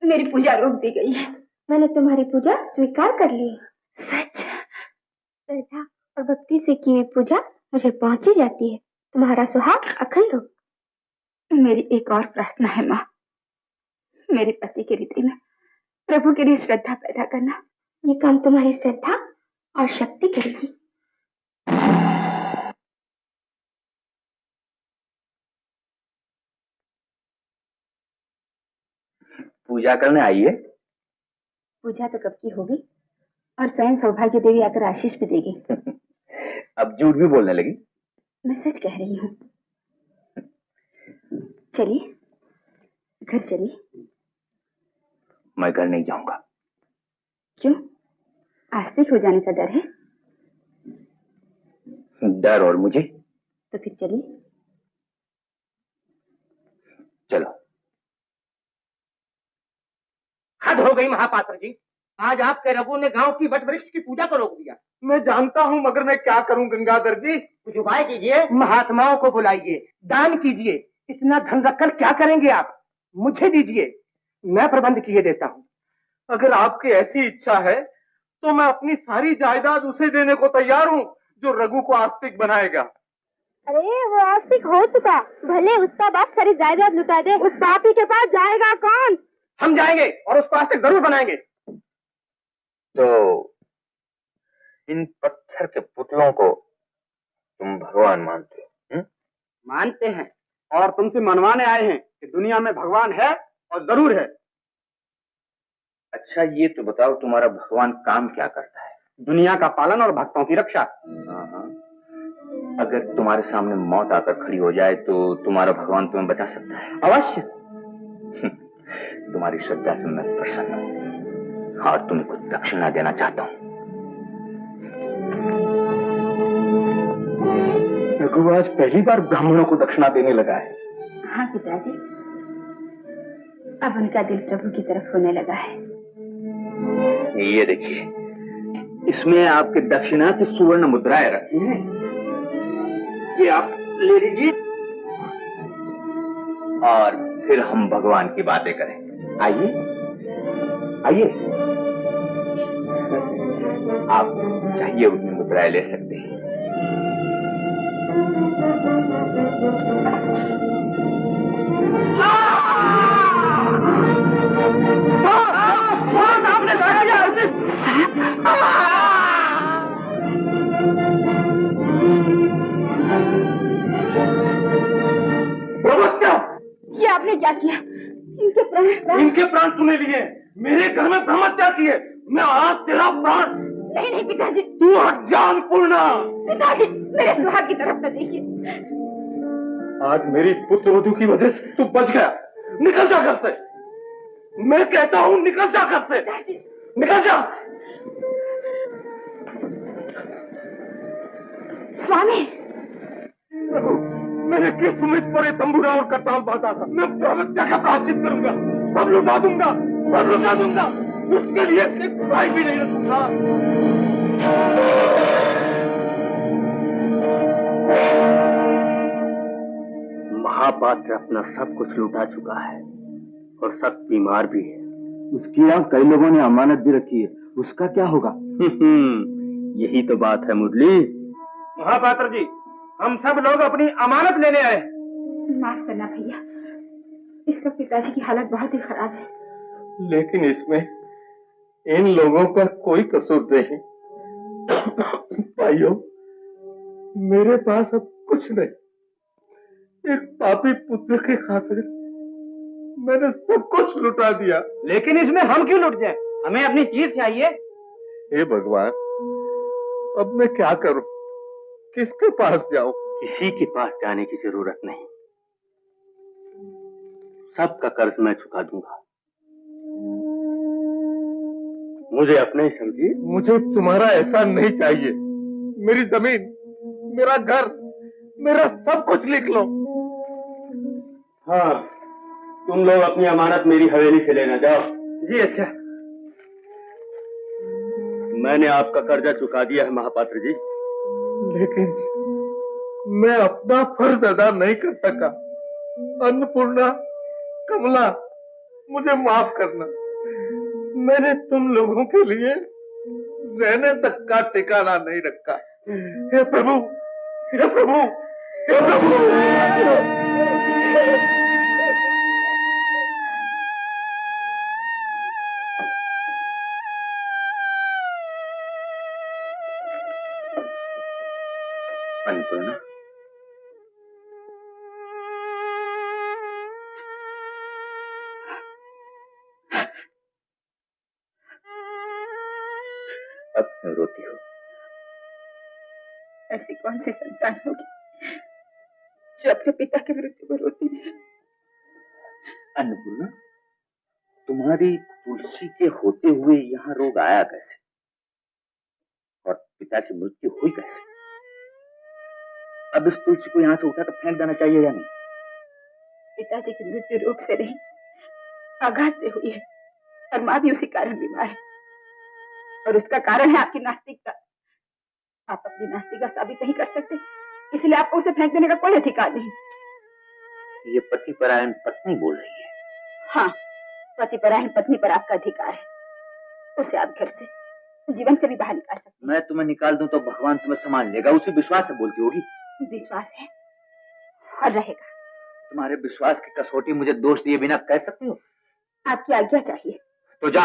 मेरी पूजा रोक दी गई है। मैंने तुम्हारी पूजा स्वीकार कर ली। सच? श्रद्धा और भक्ति से की हुई पूजा मुझे पहुंची जाती है। तुम्हारा सुहाग अखंड हो। मेरी एक और प्रार्थना है माँ, मेरे पति के हृदय में प्रभु के लिए श्रद्धा पैदा करना। ये काम तुम्हारी श्रद्धा और शक्ति करेगी। पूजा करने आई है? पूजा तो कब की होगी, और स्वयं सौभाग्य देवी आकर आशीष भी देगी। अब झूठ भी बोलने लगी। मैं सच कह रही हूँ। चलिए, घर चलिए। मैं घर नहीं जाऊंगा। क्यों? आस्तिक हो जाने का डर है? डर और मुझे? तो फिर चलिए। चलो। हद हो गई महापात्र जी, आज आपके रघु ने गांव की वट वृक्ष की पूजा को रोक दिया। मैं जानता हूँ, मगर मैं क्या करूँ गंगाधर जी? कुछ उपाय कीजिए, महात्माओं को बुलाइए, दान कीजिए। इतना धन रखकर क्या करेंगे आप? मुझे दीजिए, मैं प्रबंध किए देता हूँ। अगर आपकी ऐसी इच्छा है तो मैं अपनी सारी जायदाद उसे देने को तैयार हूँ जो रघु को आस्तिक बनाएगा। अरे वो आस्तिक हो चुका, भले उसका बाप सारी जायदाद लुटा दे, उस पापी के पास जाएगा कौन? हम जाएंगे और उसको आस्तिक जरूर बनाएंगे। तो इन पत्थर के पुतलों को तुम भगवान मानते हो? मानते हैं, और तुमसे मनवाने आए हैं कि दुनिया में भगवान है और जरूर है। अच्छा, ये तो बताओ तुम्हारा भगवान काम क्या करता है? दुनिया का पालन और भक्तों की रक्षा। हाँ। अगर तुम्हारे सामने मौत आकर खड़ी हो जाए तो तुम्हारा भगवान तुम्हें बचा सकता है? अवश्य। तुम्हारी श्रद्धा से मैं प्रसन्न हूँ और तुम्हें कुछ दक्षिणा देना चाहता हूँ। रघु आज पहली बार ब्राह्मणों को दक्षिणा देने लगा है। हाँ पिताजी, अब उनका दिल प्रभु की तरफ होने लगा है। ये देखिए, इसमें आपके दक्षिणा की सुवर्ण मुद्राएं रखी हैं। ये आप ले लीजिए और फिर हम भगवान की बातें करें। आइए आइए, आप चाहिए उतनी मुद्राएं ले सकते हैं। ये आपने क्या किया? इनके प्राण तूने लिए, मेरे घर में ब्रह्मत्या की है। मैं आज तेरा प्राण। नहीं नहीं पिताजी, तू हट जा अन्नपूर्णा। पिताजी मेरे सुहाग की तरफ तो देखिए। आज मेरी पुत्र वधू की वजह से तू बच गया। निकल जा घर से, मैं कहता हूँ निकल जा घर से, निकल जा। स्वामी, मैंने किस उम्मीद पर ये तंबूरा और करताल बांधा था? मैं ब्रह्मत्या का प्रायश्चित करूंगा, सब लुटा दूंगा, सब लुटा दूंगा। उसके लिए एक भाई भी नहीं रखूंगा। महापात्र अपना सब कुछ लुटा चुका है और सब बीमार भी है। उसकी यहाँ कई लोगों ने अमानत भी रखी है, उसका क्या होगा? यही तो बात है मुरली। महापात्र जी, हम सब लोग अपनी अमानत लेने आए। माफ करना भैया, इस वक्त पिताजी की हालत बहुत ही खराब है। लेकिन इसमें इन लोगों का कोई कसूर नहीं। भाइयों, मेरे पास अब कुछ नहीं, एक पापी पुत्र के खातिर मैंने सब कुछ लुटा दिया। लेकिन इसमें हम क्यों लुट जाए? हमें अपनी चीज चाहिए। हे भगवान, अब मैं क्या करूं? किसके पास जाऊं? किसी के पास जाने की जरूरत नहीं, सबका कर्ज मैं चुका दूंगा। मुझे अपने ही समझिए। मुझे तुम्हारा एहसान नहीं चाहिए। मेरी जमीन, मेरा घर, मेरा सब कुछ लिख लो। हाँ, तुम लोग अपनी अमानत मेरी हवेली से लेना जाओ। जी अच्छा। मैंने आपका कर्जा चुका दिया है महापात्र जी। लेकिन मैं अपना फर्ज अदा नहीं कर सका। अन्नपूर्णा, कमला, मुझे माफ करना। मैंने तुम लोगों के लिए रहने तक का ठिकाना नहीं रखा। हे प्रभु, हे प्रभु, हे प्रभु। अन्नपूर्णा, अब क्यों रोती हो? ऐसी कौन सी संतान होगी जो अपने पिता के मृत्यु को रोती है? अन्नपूर्णा, तुम्हारी तुलसी के होते हुए यहाँ रोग आया कैसे और पिता की मृत्यु हुई कैसे? अब इस तुलसी को यहाँ से उठाकर फेंक देना चाहिए या नहीं? पिताजी की मृत्यु रोग से नहीं, आघात से हुई है और माँ भी उसी कारण बीमार है। और उसका कारण है आपकी नास्तिकता। आप अपनी नास्तिकता साबित नहीं कर सकते, इसलिए आपको उसे फेंक देने का कोई अधिकार नहीं। ये पतिपरायण पत्नी बोल रही है। हाँ, पतिपरायण पत्नी पर आपका अधिकार है। उसे आप घर से, जीवन से भी बाहर निकाल सकते। मैं तुम्हें निकाल दूं तो भगवान तुम्हें संभाल लेगा, उसी विश्वास से बोलती होगी। विश्वास है और रहेगा। तुम्हारे विश्वास की कसौटी मुझे दोष दिए बिना कह सकती हो? आपकी आज्ञा चाहिए। तो जा,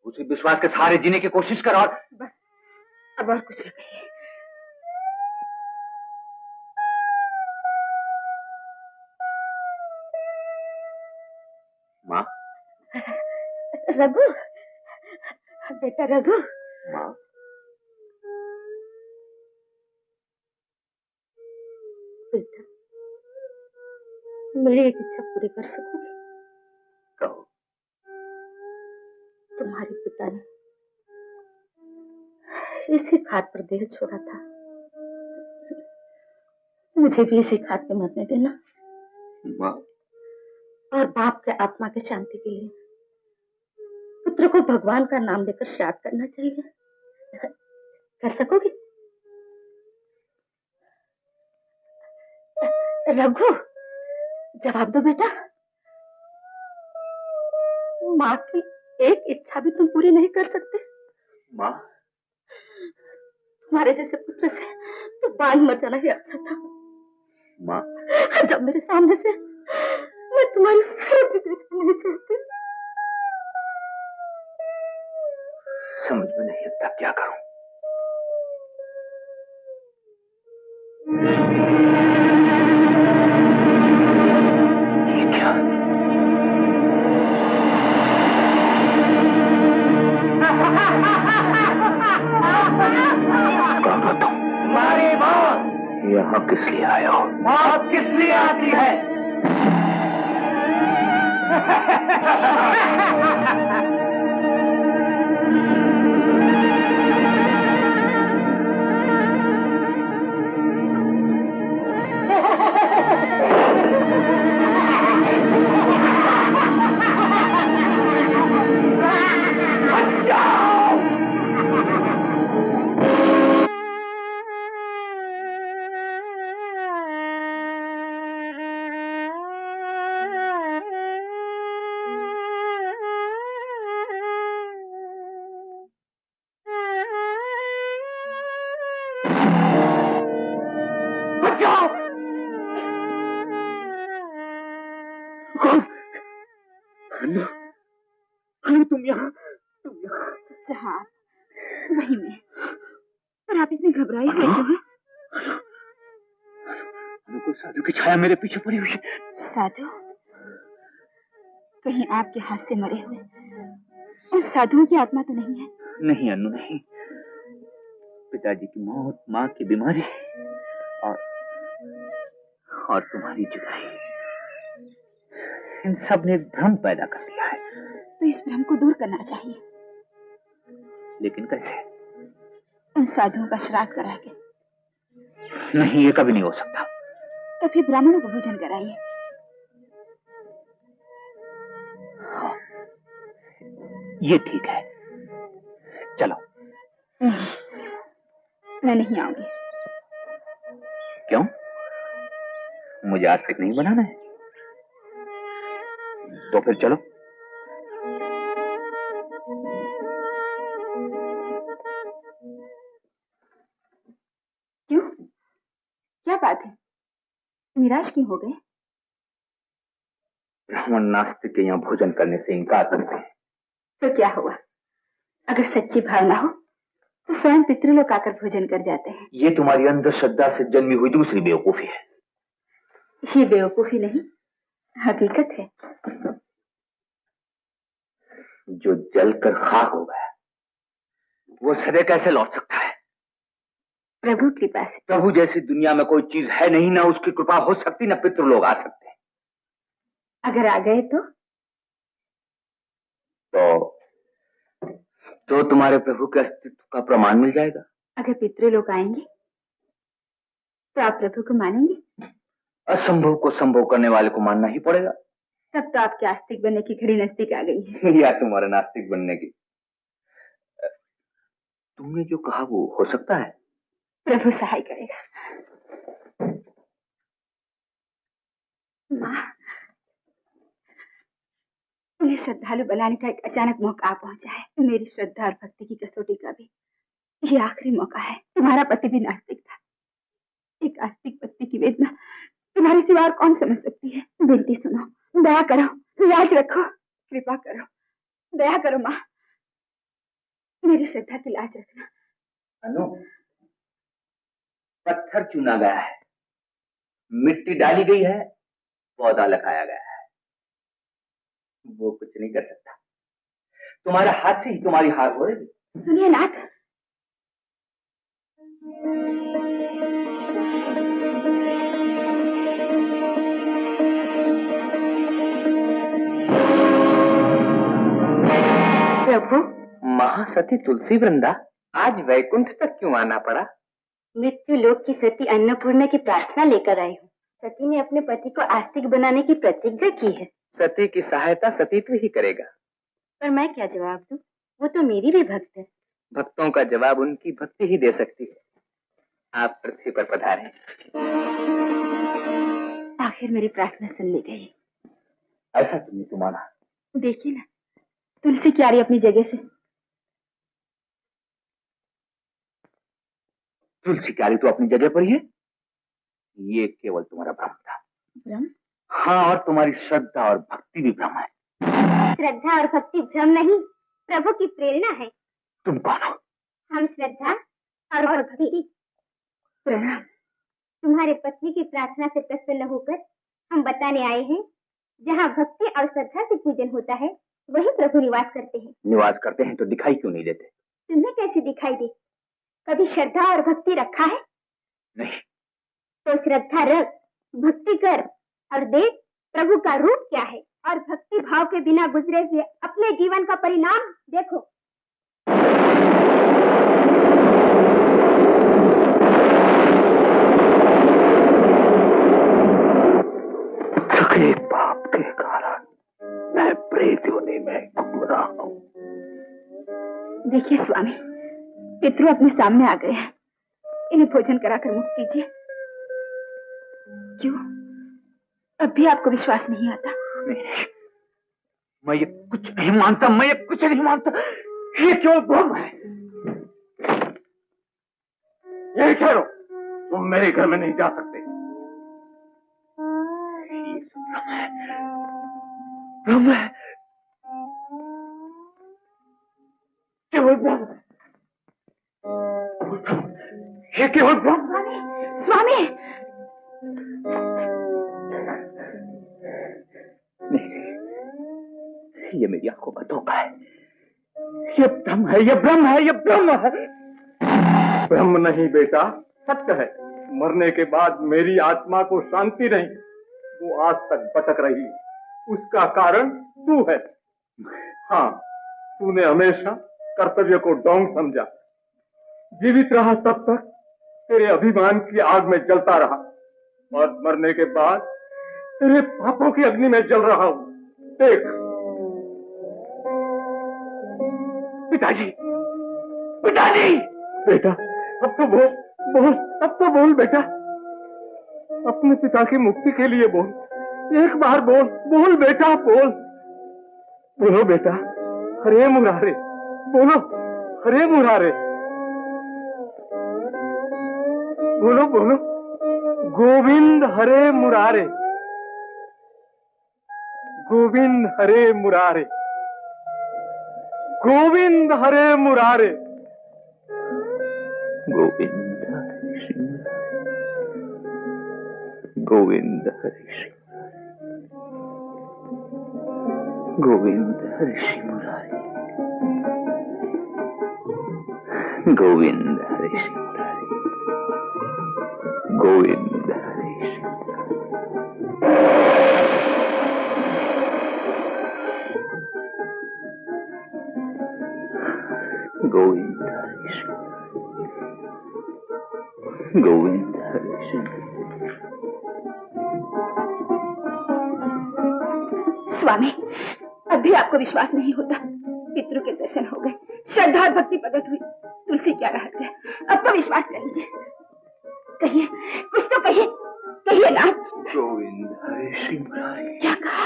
उसी विश्वास के सहारे जीने की कोशिश कर। और बस, अब और कुछ न कहिए। माँ। रघु, बेटा रघु। माँ, बेटा, मेरी एक इच्छा पूरी कर सकोगे? कहो। तुम्हारे पिता ने इसी घाट पर देह छोड़ा था, मुझे भी इसी घाट पे मरने देना। माँ, और बाप के आत्मा की शांति के लिए पुत्र को भगवान का नाम देकर श्राद्ध करना चाहिए। कर सकोगे? रघु, जवाब दो बेटा। माँ की एक इच्छा भी तुम पूरी नहीं कर सकते? माँ, तुम्हारे जैसे पुत्र से तो बाल मर जाना ही अच्छा था। माँ, जब मेरे सामने से मैं तुम्हारी सूरत भी देखना नहीं चाहती। समझ में नहीं आता क्या करूं। ये क्या? कौन हो तुम? हमारी मौत। यहाँ किस लिए आए हो? मौत किस लिए आती है? तुम यहाँ? जहाँ वही मैं। पर आप इतने घबराए हुए क्यों हैं? कोई साधु की छाया मेरे पीछे पड़ी हुई है। साधु? कहीं आपके हाथ से मरे हुए उन साधुओं की आत्मा तो नहीं है? नहीं अनु नहीं, पिताजी की मौत, माँ की बीमारी और तुम्हारी जुदाई, इन सब ने एक भ्रम पैदा कर दिया है। तो इस भ्रम को दूर करना चाहिए। लेकिन कैसे? उन साधुओं का श्राद्ध करा के। नहीं, ये कभी नहीं हो सकता। तो फिर ब्राह्मणों को भोजन कराइए। हाँ, ये ठीक है, चलो। नहीं, मैं नहीं आऊंगी। क्यों? मुझे आस्तिक नहीं बनाना है? तो फिर चलो। क्यों? क्या बात है? निराश क्यों हो गए? ब्राह्मण नास्तिक के यहाँ भोजन करने से इनकार करते हैं। तो क्या हुआ? अगर सच्ची भावना हो तो स्वयं पितृलोक आकर भोजन कर जाते हैं। ये तुम्हारी अंधश्रद्धा से जन्मी हुई दूसरी बेवकूफी है। ये बेवकूफी नहीं, हकीकत है। जो जलकर खाक हो गया वो सदैव कैसे लौट सकता है? प्रभु कृपा से। प्रभु जैसी दुनिया में कोई चीज है नहीं, ना उसकी कृपा हो सकती, ना पितृलोक आ सकते। अगर आ गए तो तुम्हारे प्रभु के अस्तित्व का प्रमाण मिल जाएगा। अगर पितृलोक आएंगे तो आप प्रभु को मानेंगे? असंभव को संभव करने वाले को मानना ही पड़ेगा। तब तो आपके आस्तिक बनने की घड़ी नजदीक आ गई है। या तुम्हारे नास्तिक बनने की। तुमने जो कहा वो हो सकता है? प्रभु सहाय करेगा। माँ, उन्हें श्रद्धालु बनाने का एक अचानक मौका आ पहुंचा है। मेरी श्रद्धा और भक्ति की कसौटी का भी ये आखिरी मौका है। तुम्हारा पति भी नास्तिक था। एक आस्तिक पति की वेदना तुम्हारे सिवा और कौन समझ सकती है? विनती सुनो, दया करो, लाज रखो, कृपा करो, दया करो माँ, मेरी श्रद्धा की लाज रखना। अनु, पत्थर चुना गया है, मिट्टी डाली गई है, पौधा लगाया गया है, वो कुछ नहीं कर सकता। तुम्हारे हाथ से ही तुम्हारी हार हो रही। सुनिए नाथ, प्रभु। महासती तुलसी वृंदा, आज वैकुंठ तक क्यों आना पड़ा? मृत्यु लोक की सती अन्नपूर्णा की प्रार्थना लेकर आई हूँ। सती ने अपने पति को आस्तिक बनाने की प्रतिज्ञा की है। सती की सहायता सतीत्व ही करेगा। पर मैं क्या जवाब दूं? वो तो मेरी भी भक्त है। भक्तों का जवाब उनकी भक्ति ही दे सकती है। आप पृथ्वी पर पधारें। आखिर मेरी प्रार्थना सुन ली गई। ऐसा तुमने तो माना। देखिए ना, तुलसी क्यारी अपनी जगह से। तुलसी क्यारी तो अपनी जगह पर ही है। ये केवल तुम्हारा भ्रम था। भ्रम? हाँ, और तुम्हारी श्रद्धा और भक्ति भी भ्रम है। श्रद्धा और भक्ति भ्रम नहीं, प्रभु की प्रेरणा है। तुम कौन हो? हम श्रद्धा और भक्ति। प्रणाम। तुम्हारे पत्नी की प्रार्थना से प्रसन्न होकर हम बताने आए हैं, जहाँ भक्ति और श्रद्धा से पूजन होता है वही प्रभु निवास करते हैं। निवास करते हैं तो दिखाई क्यों नहीं देते? तुम्हें कैसे दिखाई दे? कभी श्रद्धा और भक्ति रखा है? नहीं। तो श्रद्धा रख, भक्ति कर और देख प्रभु का रूप क्या है, और भक्ति भाव के बिना गुजरे हुए अपने जीवन का परिणाम देखो। एक पाप के कारण मैं प्रेत योनि में घूम रहा हूँ। देखिए स्वामी, पितृ अपने सामने आ गए हैं। इन्हें भोजन कराकर मुक्त कीजिए। क्यों, अब भी आपको विश्वास नहीं आता? नहीं, मैं ये कुछ नहीं मानता, मैं ये कुछ नहीं मानता। ये क्यों भ्रम है? यही ठहरो, तुम मेरे घर में नहीं जा सकते। ये सब भ्रम है, केवल भ्रम है, ये केवल भ्रम। स्वामी, ये मेरी आंखों का धोखा है, ये भ्रम है, ये भ्रम है, ये भ्रम है। ब्रह्म नहीं बेटा, सत्य है। मरने के बाद मेरी आत्मा को शांति नहीं, वो आज तक भटक रही है। उसका कारण तू है। हाँ, तूने हमेशा कर्तव्य को डोंग समझा, जीवित रहा तब तक तेरे अभिमान की आग में जलता रहा, और मरने के बाद तेरे पापों की अग्नि में जल रहा हूं। देख पिताजी, पिताजी! बेटा, अब तो बोल, बोल, अब तो बोल बेटा। अपने पिता की मुक्ति के लिए बोल, एक बार बोल, बोल बेटा, बोल। बोलो बेटा, हरे मुरारे, बोलो, हरे मुरारे। बोलो, बोलो, गोविंद हरे मुरारे, गोविंद हरे मुरारे, गोविंद हरे मुरारे। गोविंद हरे श्री, गोविंद हरे श्री, गोविंद हरे श्री मुरारी, गोविंद हरे श्री मुरारी, गोविंद हरे श्री गोविंद हरे श्री, गोविंद हरे श्री। स्वामी, अब भी आपको विश्वास नहीं होता? पितरों के दर्शन हो गए, श्रद्धा और भक्ति प्रकट हुई, तुलसी क्या रह गया? अब तो विश्वास कर लीजिए। कहिए, कुछ तो कहिए, कहिए ना। गोविंद हरे श्री मुरारी। क्या कहा?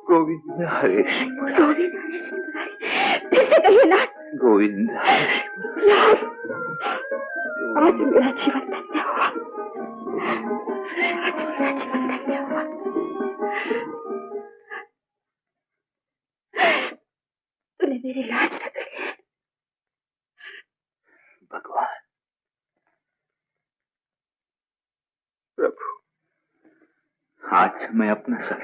गोविंद हरे श्री मुरारी। गोविंद हरे श्री मुरारी। फिर से कहिए ना। गोविंद हरे श्री मुरारी। आज मेरा जीवन धन्य हुआ, आज मेरा जीवन धन्य हुआ। तूने मेरी लाज रख ली। भगवान, प्रभु, आज मैं अपना सर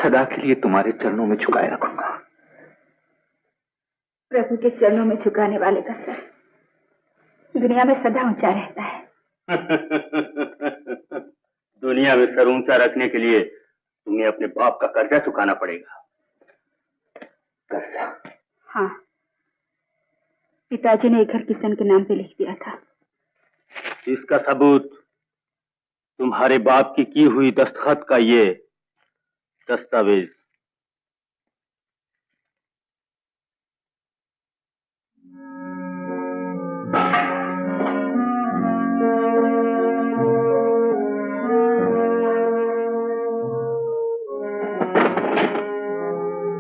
सदा के लिए तुम्हारे चरणों में झुकाए रखूंगा। प्रभु के चरणों में झुकाने वाले का सर दुनिया में सदा ऊंचा रहता है। दुनिया में सर ऊंचा रखने के लिए तुम्हें अपने बाप का कर्जा चुकाना पड़ेगा। कर्जा? हाँ, पिताजी ने एक घर किशन के नाम पे लिख दिया था। इसका सबूत तुम्हारे बाप की हुई दस्तखत का ये दस्तावेज।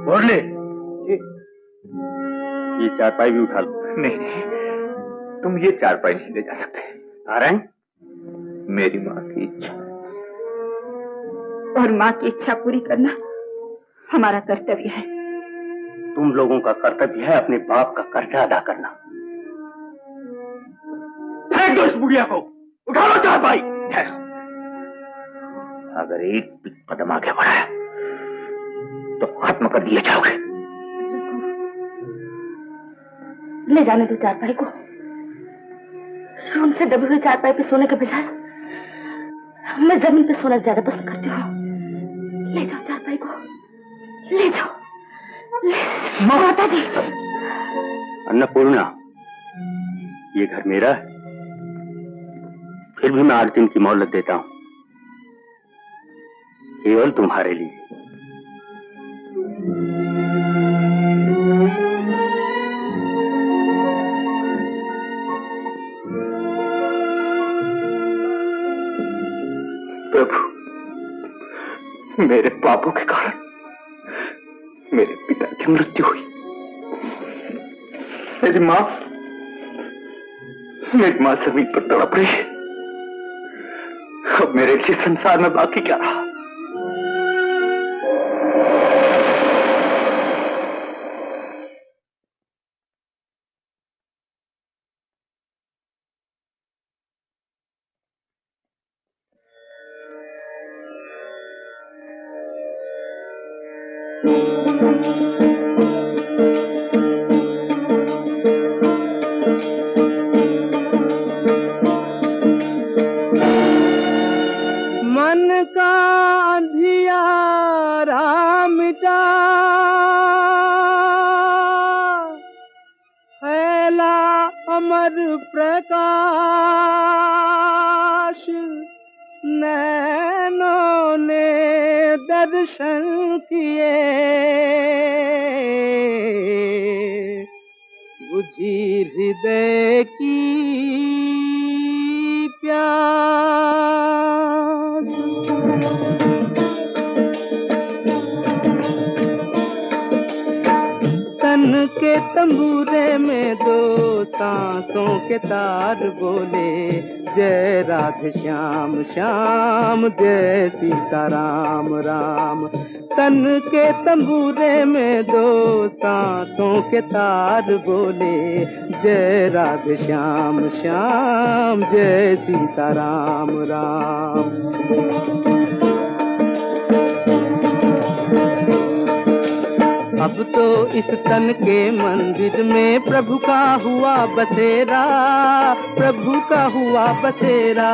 बोले, ये चारपाई भी उठा लो। नहीं नहीं, तुम ये चारपाई नहीं ले जा सकते। नारायण, मेरी माँ की इच्छा, और माँ की इच्छा पूरी करना हमारा कर्तव्य है। तुम लोगों का कर्तव्य है अपने बाप का कर्जा अदा करना। फेंक दो इस बुढ़िया को, उठा लो चारपाई। अगर एक भी कदम आगे बढ़ाया तो खत्म कर दिए जाओगे। ले जाने दो चारपाई को। उनसे दबी हुई चारपाई पे सोने के बजाय मैं जमीन पे सोना ज्यादा पसंद करती हूँ। ले जाओ चारपाई को, ले जाओ। माता जी। अन्नपूर्णा, ये घर मेरा है, फिर भी मैं 8 दिन की मोहलत देता हूँ, केवल तुम्हारे लिए। प्रभु, मेरे पापों के कारण मेरे पिता की मृत्यु हुई। मेरी माँ जमीन पर तड़प रही है। अब मेरे लिए संसार में बाकी क्या रहा? मन का अंधियारा मिटा, फैला अमर प्रकाश, नैनों ने दर्शन किए, बुझी हृदय की प्यास। तन के तंबूरे में दो सांसों के तार बोले, जय राधे श्याम श्याम, जय सीताराम राम। तन के तंबूरे में दो सांसों के तार बोले, जय राधे श्याम श्याम, जय सीताराम राम। अब तो इस तन के मंदिर में प्रभु का हुआ बसेरा, प्रभु का हुआ बसेरा।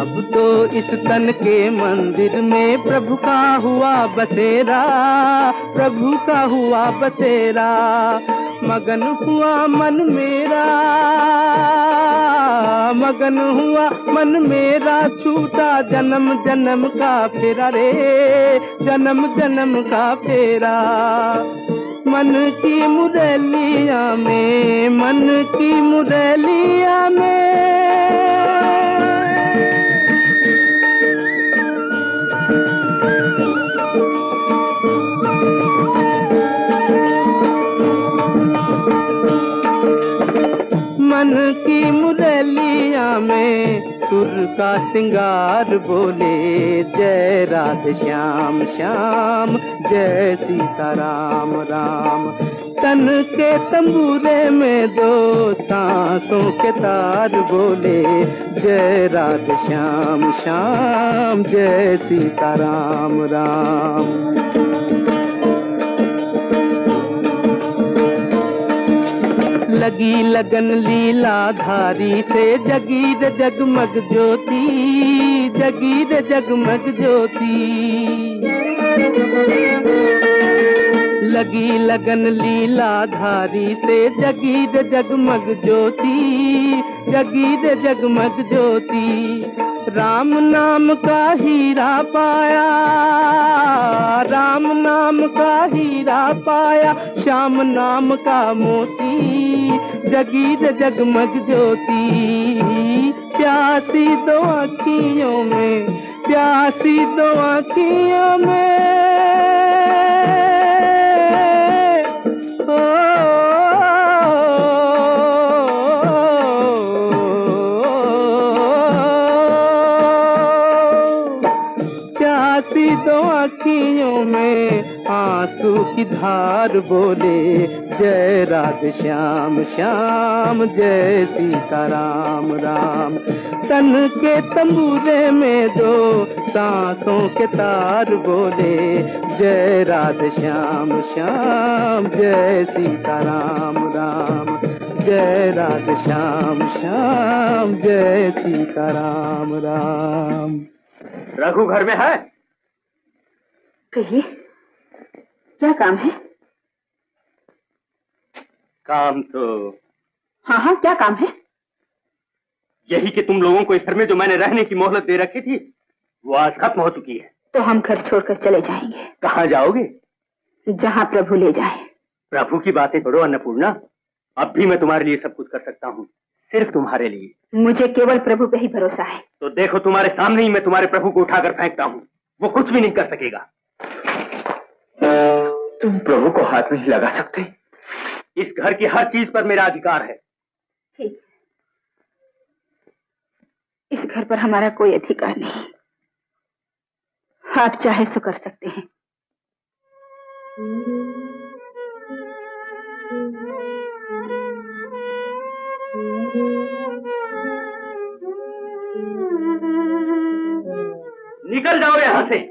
अब तो इस तन के मंदिर में प्रभु का हुआ बसेरा, प्रभु का हुआ बसेरा। मगन हुआ मन मेरा, मगन हुआ मन मेरा, छूटा जन्म जन्म का फेरा रे, जन्म जन्म का फेरा। मन की मुरलिया में, मन की मुरलिया में, मन की मुरलिया में सुर का सिंगार बोले, जय राधे श्याम श्याम, जय सीताराम राम। तन के तंबूरे में दो सांसों के तार बोले, जय राधे श्याम श्याम, जय सीताराम राम। लगी लगन लीलाधारी से, जगी रे जगमग ज्योति, जगी रे जगमग ज्योति। लगी लगन लीलाधारी से, जगी रे जगमग ज्योति, जगी रे जगमग ज्योति। राम नाम का हीरा पाया, राम नाम का हीरा पाया, श्याम नाम का मोती, जगी रे जगमग ज्योति। प्यासी दो आँखियों में, प्यासी दो आँखियों में, प्यासी दो आँखियों में आंसू की धार बोले, जय राधे श्याम श्याम, जय सीताराम राम। तन के तंबूरे में दो सांसों के तार बोले, जय राधे श्याम श्याम, जय सीताराम राम। जय राधे श्याम श्याम, जय सीताराम राम। रघु घर में है? कहिए, क्या काम है? काम तो हाँ हाँ, क्या काम है? यही कि तुम लोगों को इस घर में जो मैंने रहने की मोहलत दे रखी थी, वो आज खत्म हो चुकी है। तो हम घर छोड़कर चले जाएंगे। कहाँ जाओगे? जहाँ प्रभु ले जाए। प्रभु की बातें छोड़ो अन्नपूर्णा, अब भी मैं तुम्हारे लिए सब कुछ कर सकता हूँ, सिर्फ तुम्हारे लिए। मुझे केवल प्रभु पे ही भरोसा है। तो देखो, तुम्हारे सामने ही मैं तुम्हारे प्रभु को उठाकर फेंकता हूँ, वो कुछ भी नहीं कर सकेगा। तुम प्रभु को हाथ नहीं लगा सकते? इस घर की हर चीज पर मेरा अधिकार है। ठीक, इस घर पर हमारा कोई अधिकार नहीं। आप चाहे सो कर सकते हैं। निकल जाओ यहाँ से।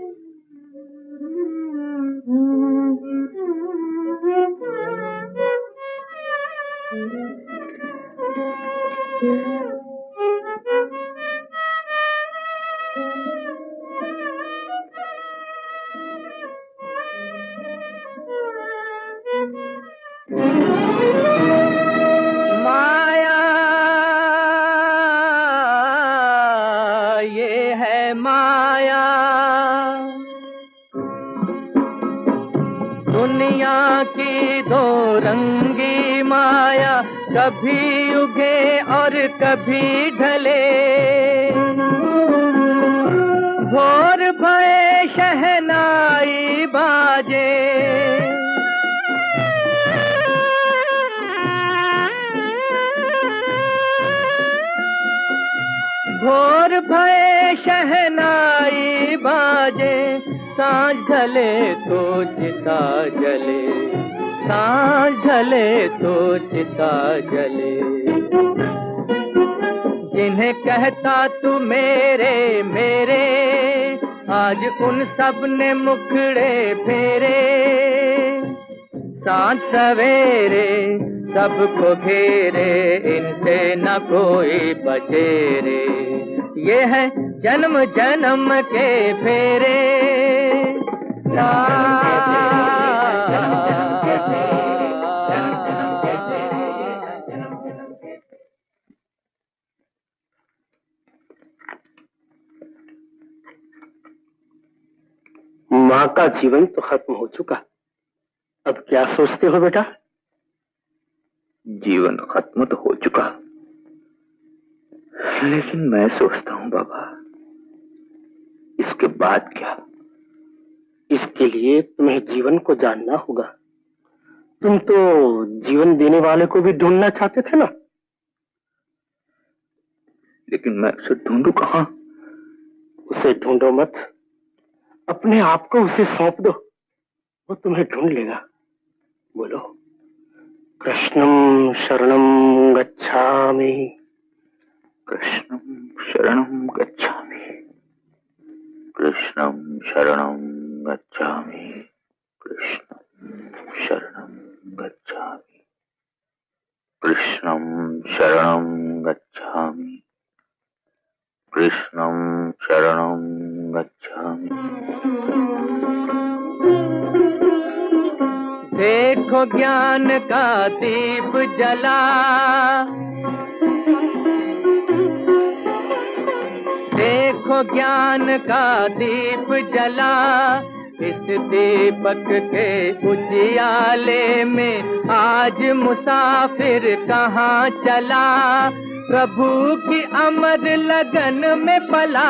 माया ये है माया, दुनिया की दो रंगी माया, कभी उगे और कभी ढले। भोर भये शहनाई बाजे, भोर भये शहनाई बाजे, सांझ ढले तो चिता जले, सांझ ढले तो चिता जले। जिन्हें कहता तू मेरे मेरे, आज उन सब ने मुखड़े फेरे। सांझ सवेरे सबको घेरे, इनसे न कोई बचे रे। ये है जन्म जन्म के फेरे। माँ का जीवन तो खत्म हो चुका, अब क्या सोचते हो बेटा? जीवन खत्म तो हो चुका, लेकिन मैं सोचता हूँ बाबा, इसके बाद क्या? इसके लिए तुम्हें जीवन को जानना होगा। तुम तो जीवन देने वाले को भी ढूंढना चाहते थे ना? लेकिन मैं उसे ढूंढूं कहाँ? उसे ढूंढो मत, अपने आप को उसे सौंप दो, वो तुम्हें ढूंढ लेगा। बोलो, कृष्णं शरणं गच्छामि, कृष्णं शरणं गच्छामि, कृष्णं शरणं गच्छामि, कृष्णं शरणं गच्छामि, कृष्णं शरणं गच्छामि, कृष्णं शरणं गच्छामि। देखो ज्ञान का दीप जला, देखो ज्ञान का दीप जला। इस दीपक के उजियाले में आज मुसाफिर कहाँ चला। प्रभु की अमर लगन में पला,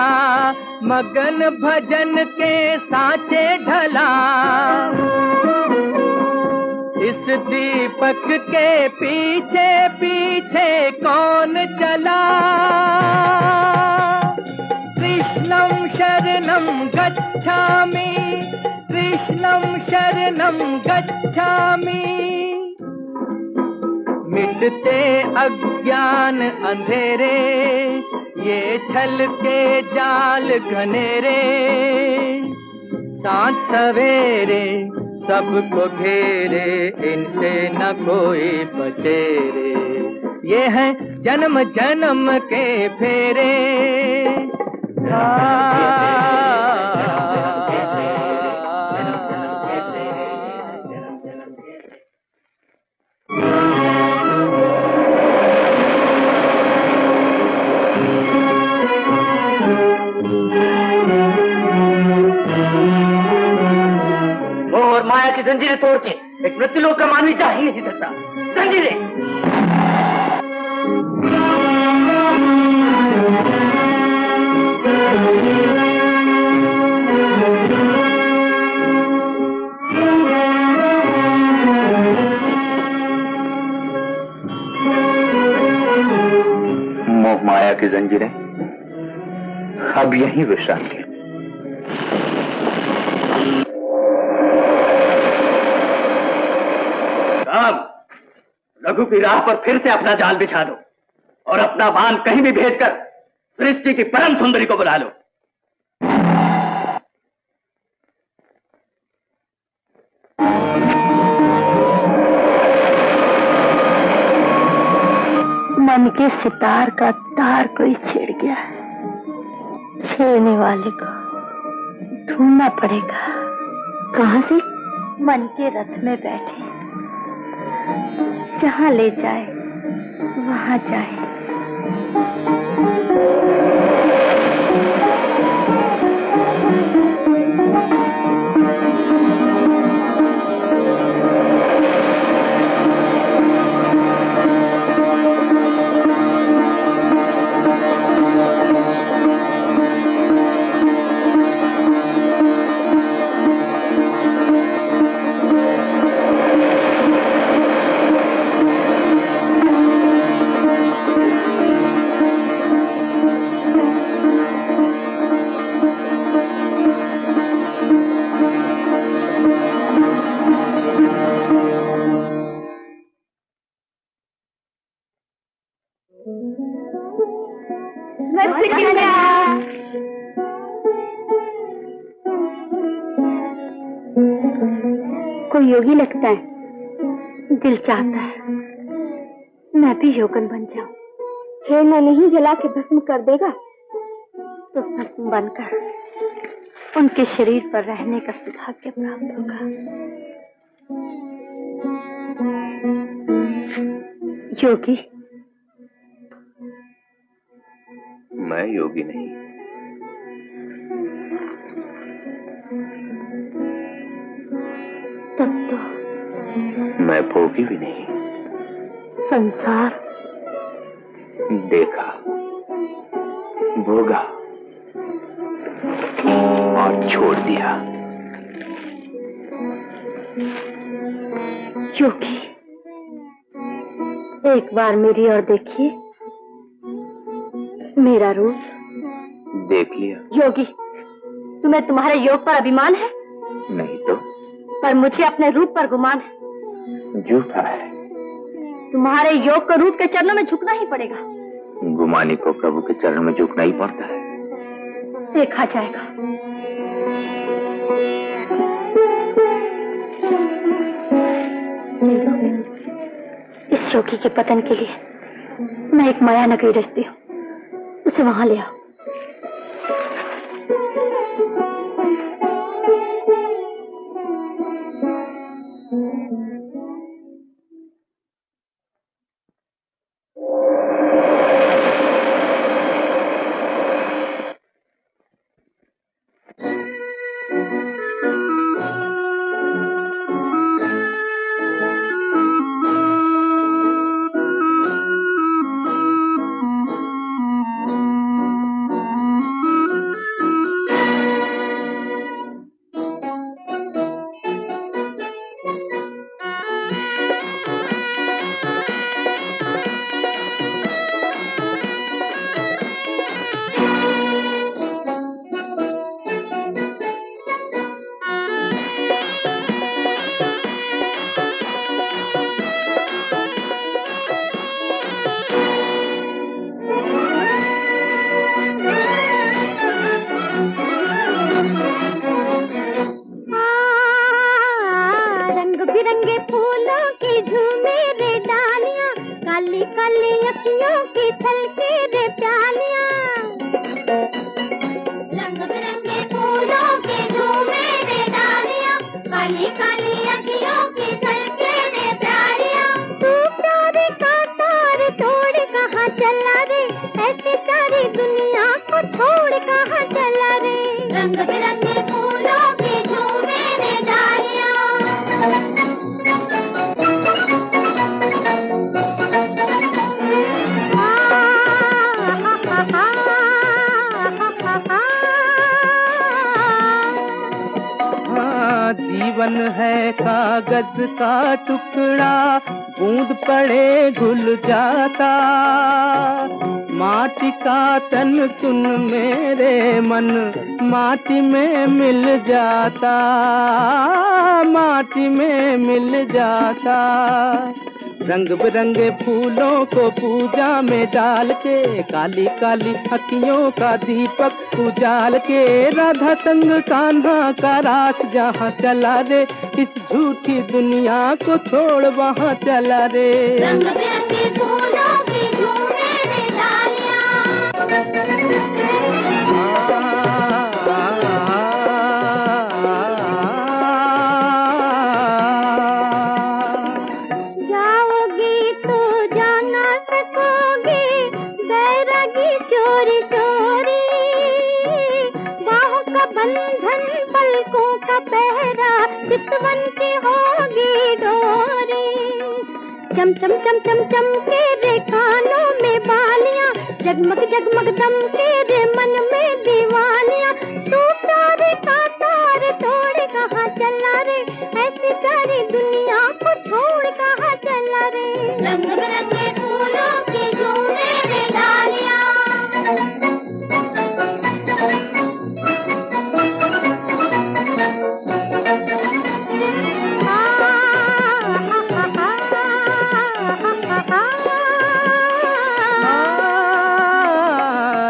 मगन भजन के सांचे ढला। इस दीपक के पीछे पीछे कौन चला। कृष्णं शरणं गच्छामि, कृष्णं शरणं गच्छामि। मिटते अज्ञान अंधेरे, ये छल के जाल घनेरे। सांझ सवेरे सबको घेरे, इनसे न कोई बचे रे। ये है जन्म जन्म के फेरे। और माया की जंजीरें तोड़ के एक मृत्युलोक का मानवी जा ही नहीं सकता। जंजीरें! मोह माया की जंजीरें अब यहीं विश्राम की। रघु की राह पर फिर से अपना जाल बिछा दो और अपना बाण कहीं भी भेजकर सृष्टि की परम सुंदरी को बुला लो। मन के सितार का तार कोई छेड़ गया है। छेड़ने वाले को ढूंढना पड़ेगा। कहाँ से? मन के रथ में बैठे, जहाँ ले जाए वहाँ जाए। कोई योगी लगता है। दिल चाहता है मैं भी योगन बन जाऊं। छेड़ना नहीं, जला के भस्म कर देगा तो भस्म बनकर उनके शरीर पर रहने का सौभाग्य प्राप्त होगा। योगी, मैं योगी नहीं, तब तो मैं भोगी भी नहीं। संसार देखा, भोगा और छोड़ दिया। योगी, एक बार मेरी ओर देखिए। मेरा रूप देख लिया। योगी, तुम्हें तुम्हारे योग पर अभिमान है? नहीं तो? पर मुझे अपने रूप पर गुमान है। झूठा है। तुम्हारे योग को रूप के चरणों में झुकना ही पड़ेगा। गुमानी को प्रभु के चरणों में झुकना ही पड़ता है। देखा जाएगा। इस योगी के पतन के लिए मैं एक माया नगरी रचती हूँ, उसे वहां ले आओ। जीवन है कागज का टुकड़ा, बूंद पड़े घुल जाता। माटी का तन सुन मेरे मन, माटी में मिल जाता, माटी में मिल जाता। रंग बिरंगे फूलों को पूजा में डाल के, काली काली अखियों का दीपक उजाल के, राधा संग कान्हा का रास जहाँ चला रे, इस झूठी दुनिया को छोड़ वहाँ चला रे। रंग बिरंगे फूलों की झूठ जाऊंगी चोरी चोरी, बाहों का बंधन पलकों का पहरा, चितवन की होगी डोरी। चम चम चम चम चम के रे कानों में बालियां, जगमग जगमग दम के रे मन में दीवानियां। तू तारे का तार तोड़ कहाँ चला रे, ऐसी सारी दुनिया को छोड़ कहाँ चला रे। रंग बिरंगे फूलों की झूमे रे डालियां,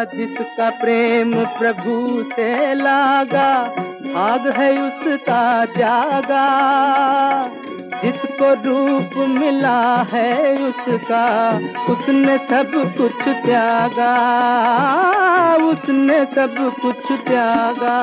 जिसका प्रेम प्रभु से लागा, भाग है उसका जागा। जिसको रूप मिला है उसका, उसने सब कुछ त्यागा, उसने सब कुछ त्यागा।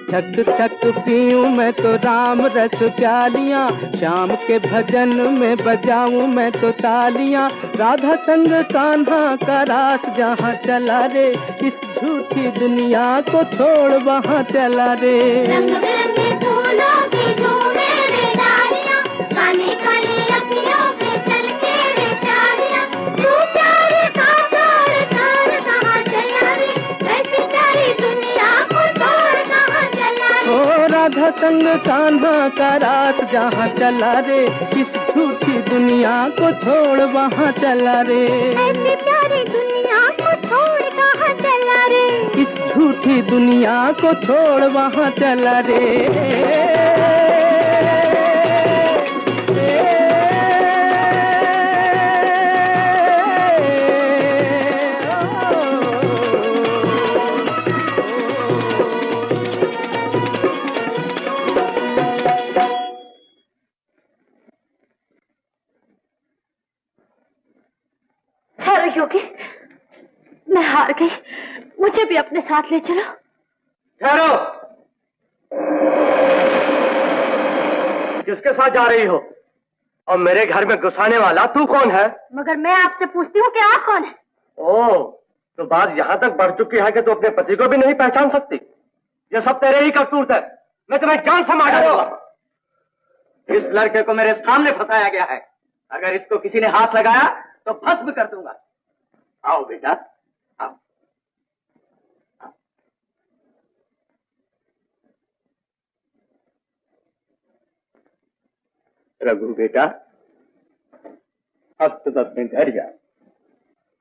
छक छक पीऊं मैं तो राम रस प्यालियां, शाम के भजन में बजाऊं मैं तो तालियां। राधा संग कान्हा का रास जहाँ चला रे, इस झूठी दुनिया को छोड़ वहाँ चला रे। रंग बिरंगे फूलों की झूमे रे डालियां, काली काली अखियों पे चलके रे चालियां। तू प्यारे का तार तार कहाँ चला रे, ऐसी सारी दुनिया को छोड़ कहाँ चला रे। ओ राधा संग कान्हा का रास जहाँ चला रे, इस झूठी दुनिया को छोड़ वहाँ चला रे। ऐसी प्यारी दुनिया को छोड़ कहाँ चला रे, इस झूठी दुनिया को छोड़ वहाँ चला रे। योगी, मैं हार गई, मुझे भी अपने साथ ले चलो। ठहरो, किसके साथ जा रही हो? और मेरे घर में घुसाने वाला तू कौन है? मगर मैं आपसे पूछती हूँ कि आप कौन है? ओह, तो बात यहाँ तक बढ़ चुकी है कि तू अपने पति को भी नहीं पहचान सकती। ये सब तेरे ही करतूत है, मैं तुम्हें जान से मार डालूंगा। इस लड़के को मेरे सामने फंसाया गया है, अगर इसको किसी ने हाथ लगाया तो भस्म कर दूंगा। आओ बेटा, आओ। रघु बेटा, अब तुम अपने घर जा।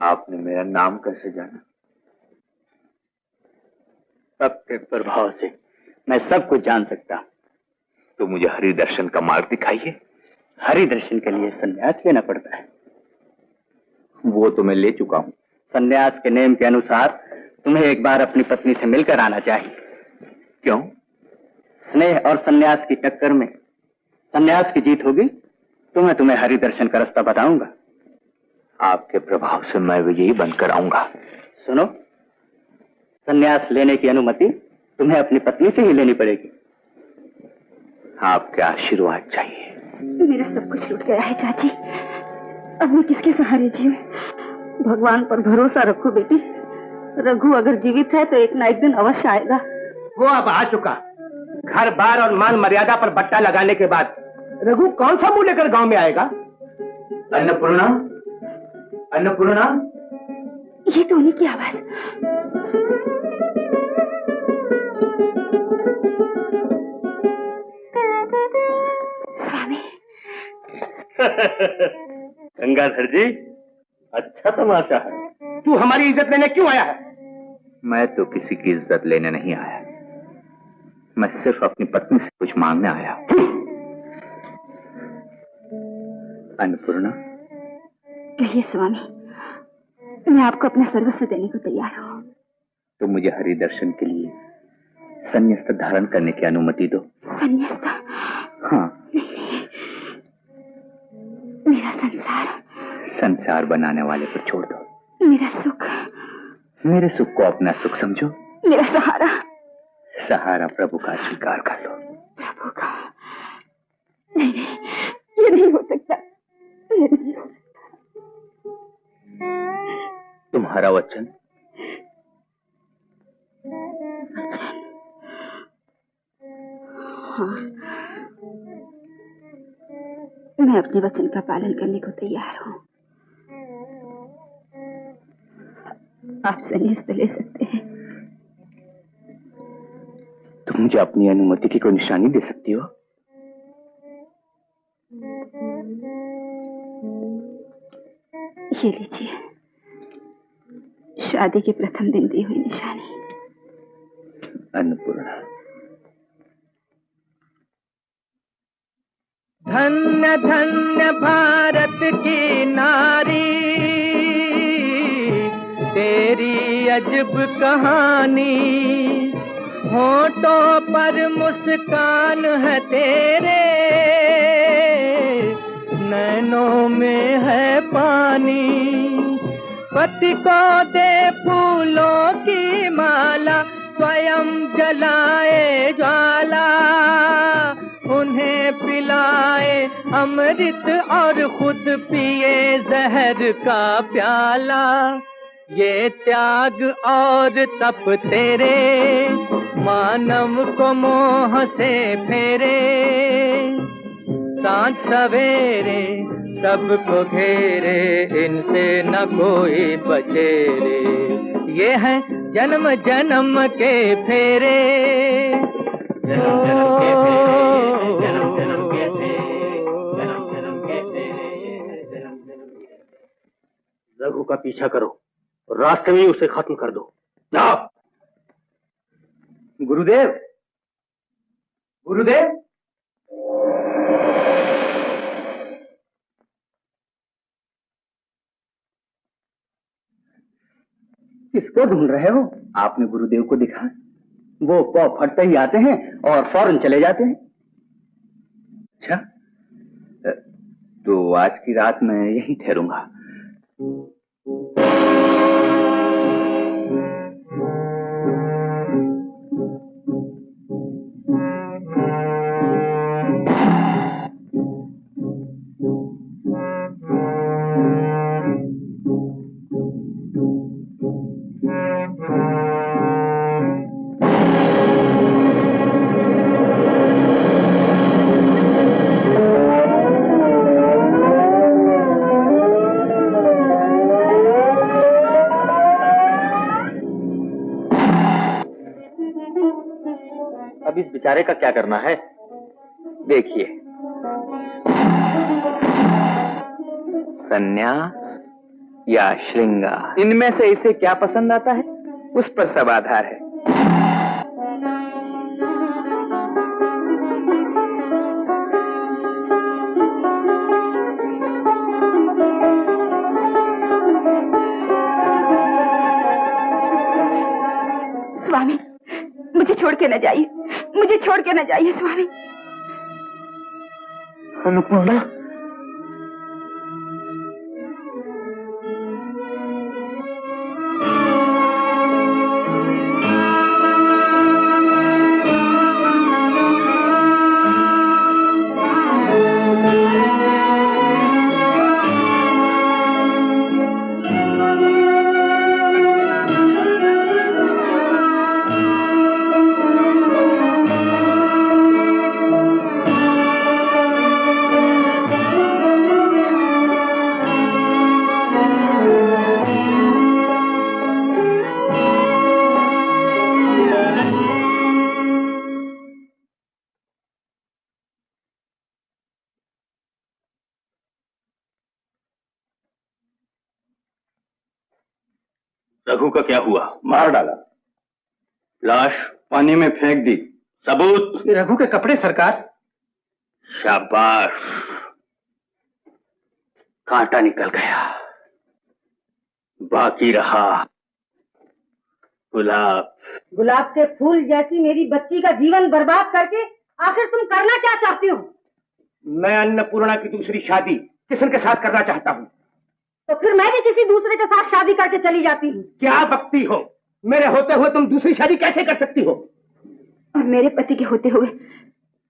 आपने मेरा नाम कैसे जाना? सबके प्रभाव से मैं सब कुछ जान सकता हूँ। तो मुझे हरि दर्शन का मार्ग दिखाइए। हरि दर्शन के लिए संन्यास लेना पड़ता है। वो तो मैं ले चुका हूँ। संन्यास के नियम के अनुसार तुम्हें एक बार अपनी पत्नी से मिलकर आना चाहिए। क्यों? स्नेह और संन्यास की टक्कर में संन्यास की जीत होगी तो मैं तुम्हें हरि दर्शन का रास्ता बताऊंगा। आपके प्रभाव से मैं विजयी बनकर आऊंगा। सुनो, संन्यास लेने की अनुमति तुम्हें अपनी पत्नी से ही लेनी पड़ेगी। आपके आशीर्वाद चाहिए। मेरा सब कुछ लूट गया है चाची, अब मैं किसके सहारे जीऊं? भगवान पर भरोसा रखो बेटी, रघु अगर जीवित है तो एक ना एक दिन अवश्य आएगा। वो अब आ चुका। घर बार और मान मर्यादा पर बट्टा लगाने के बाद रघु कौन सा मुंह लेकर गांव में आएगा? अन्नपूर्णा, अन्नपूर्णा, ये तो उन्हीं की आवाज। स्वामी। गंगाधर जी, अच्छा तमाशा है। तू हमारी इज्जत लेने क्यों आया है? मैं तो किसी की इज्जत लेने नहीं आया, मैं सिर्फ अपनी पत्नी से कुछ मांगने आया। अन्नपूर्णा, कहिए स्वामी, मैं आपको अपना सर्वस्व देने को तैयार हूँ। तो मुझे हरि दर्शन के लिए संन्यास धारण करने की अनुमति दो। संन्यास? हाँ। मेरा संसार, संसार बनाने वाले को छोड़ दो। मेरा सुख, मेरे सुख को अपना सुख समझो। मेरा सहारा, सहारा प्रभु का स्वीकार कर लो। प्रभु का? नहीं नहीं, ये नहीं हो सकता, ये नहीं हो सकता। तुम तुम्हारा वचन? हाँ, मैं अपने वचन का पालन करने को तैयार हूँ। आप संन्यास तो ले सकते हैं। तुम मुझे अपनी अनुमति की कोई निशानी दे सकती हो? ये लीजिए, शादी के प्रथम दिन दी हुई निशानी। अन्नपूर्णा, धन्य धन्य भारत की नारी, तेरी अजब कहानी, होठों पर मुस्कान है तेरे, नैनों में है पानी, पति को दे फूलों की माला, स्वयं जलाए ज्वाला, उन्हें पिलाए अमृत और खुद पिए जहर का प्याला। ये त्याग और तप तेरे, मानव को मोह से फेरे, सांझ सवेरे सबको घेरे, इनसे न कोई बचे रे। ये है जन्म जन्म के फेरे, जन्म जन्म के फेरे, जन्म जन्म के फेरे, जन्म जन्म के फेरे, जन्म जन्म के। रघु का पीछा करो और रास्ते में ही उसे खत्म कर दो। जाओ। गुरुदेव, गुरुदेव, किसको ढूंढ रहे हो? आपने गुरुदेव को देखा? वो पौ फटते ही आते हैं और फौरन चले जाते हैं। अच्छा, तो आज की रात मैं यहीं ठहरूंगा। अब इस बेचारे का क्या करना है? देखिए, सन्यास या श्रृंगार, इनमें से इसे क्या पसंद आता है, उस पर सब आधार है। स्वामी, मुझे छोड़ के न जाइए, मुझे छोड़ के न जाइए स्वामी। अन्नपूर्णा, रघु का क्या हुआ? मार डाला, लाश पानी में फेंक दी। सबूत? रघु के कपड़े सरकार। शाबाश, कांटा निकल गया, बाकी रहा गुलाब। गुलाब के फूल जैसी मेरी बच्ची का जीवन बर्बाद करके आखिर तुम करना क्या चाहती हो? मैं अन्नपूर्णा की दूसरी शादी किशन के साथ करना चाहता हूँ। तो फिर मैं भी किसी दूसरे के साथ शादी करके चली जाती हूँ। क्या बकती हो? मेरे होते हुए तुम दूसरी शादी कैसे कर सकती हो? और मेरे पति के होते हुए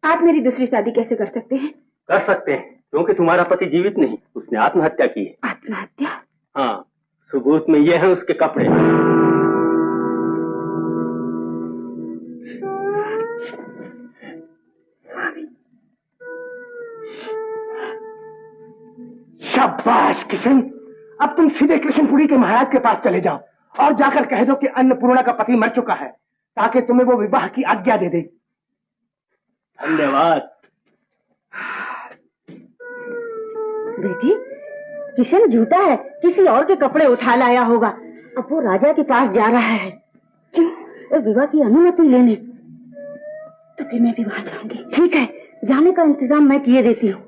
आप मेरी दूसरी शादी कैसे कर सकते हैं? कर सकते हैं, क्योंकि तुम्हारा पति जीवित नहीं, उसने आत्महत्या की है। आत्महत्या? हाँ, सबूत में ये है उसके कपड़े। शाबाश किशन, अब तुम सीधे कृष्णपुरी के महाराज के पास चले जाओ और जाकर कह दो कि अन्नपूर्णा का पति मर चुका है, ताकि तुम्हें वो विवाह की आज्ञा दे दे। धन्यवाद। बेटी, किशन झूठा है, किसी और के कपड़े उठा लाया होगा। अब वो राजा के पास जा रहा है। क्यों? विवाह की अनुमति लेने। तो फिर मैं भी वहां जाऊंगी। ठीक है, जाने का इंतजाम मैं किए देती हूँ।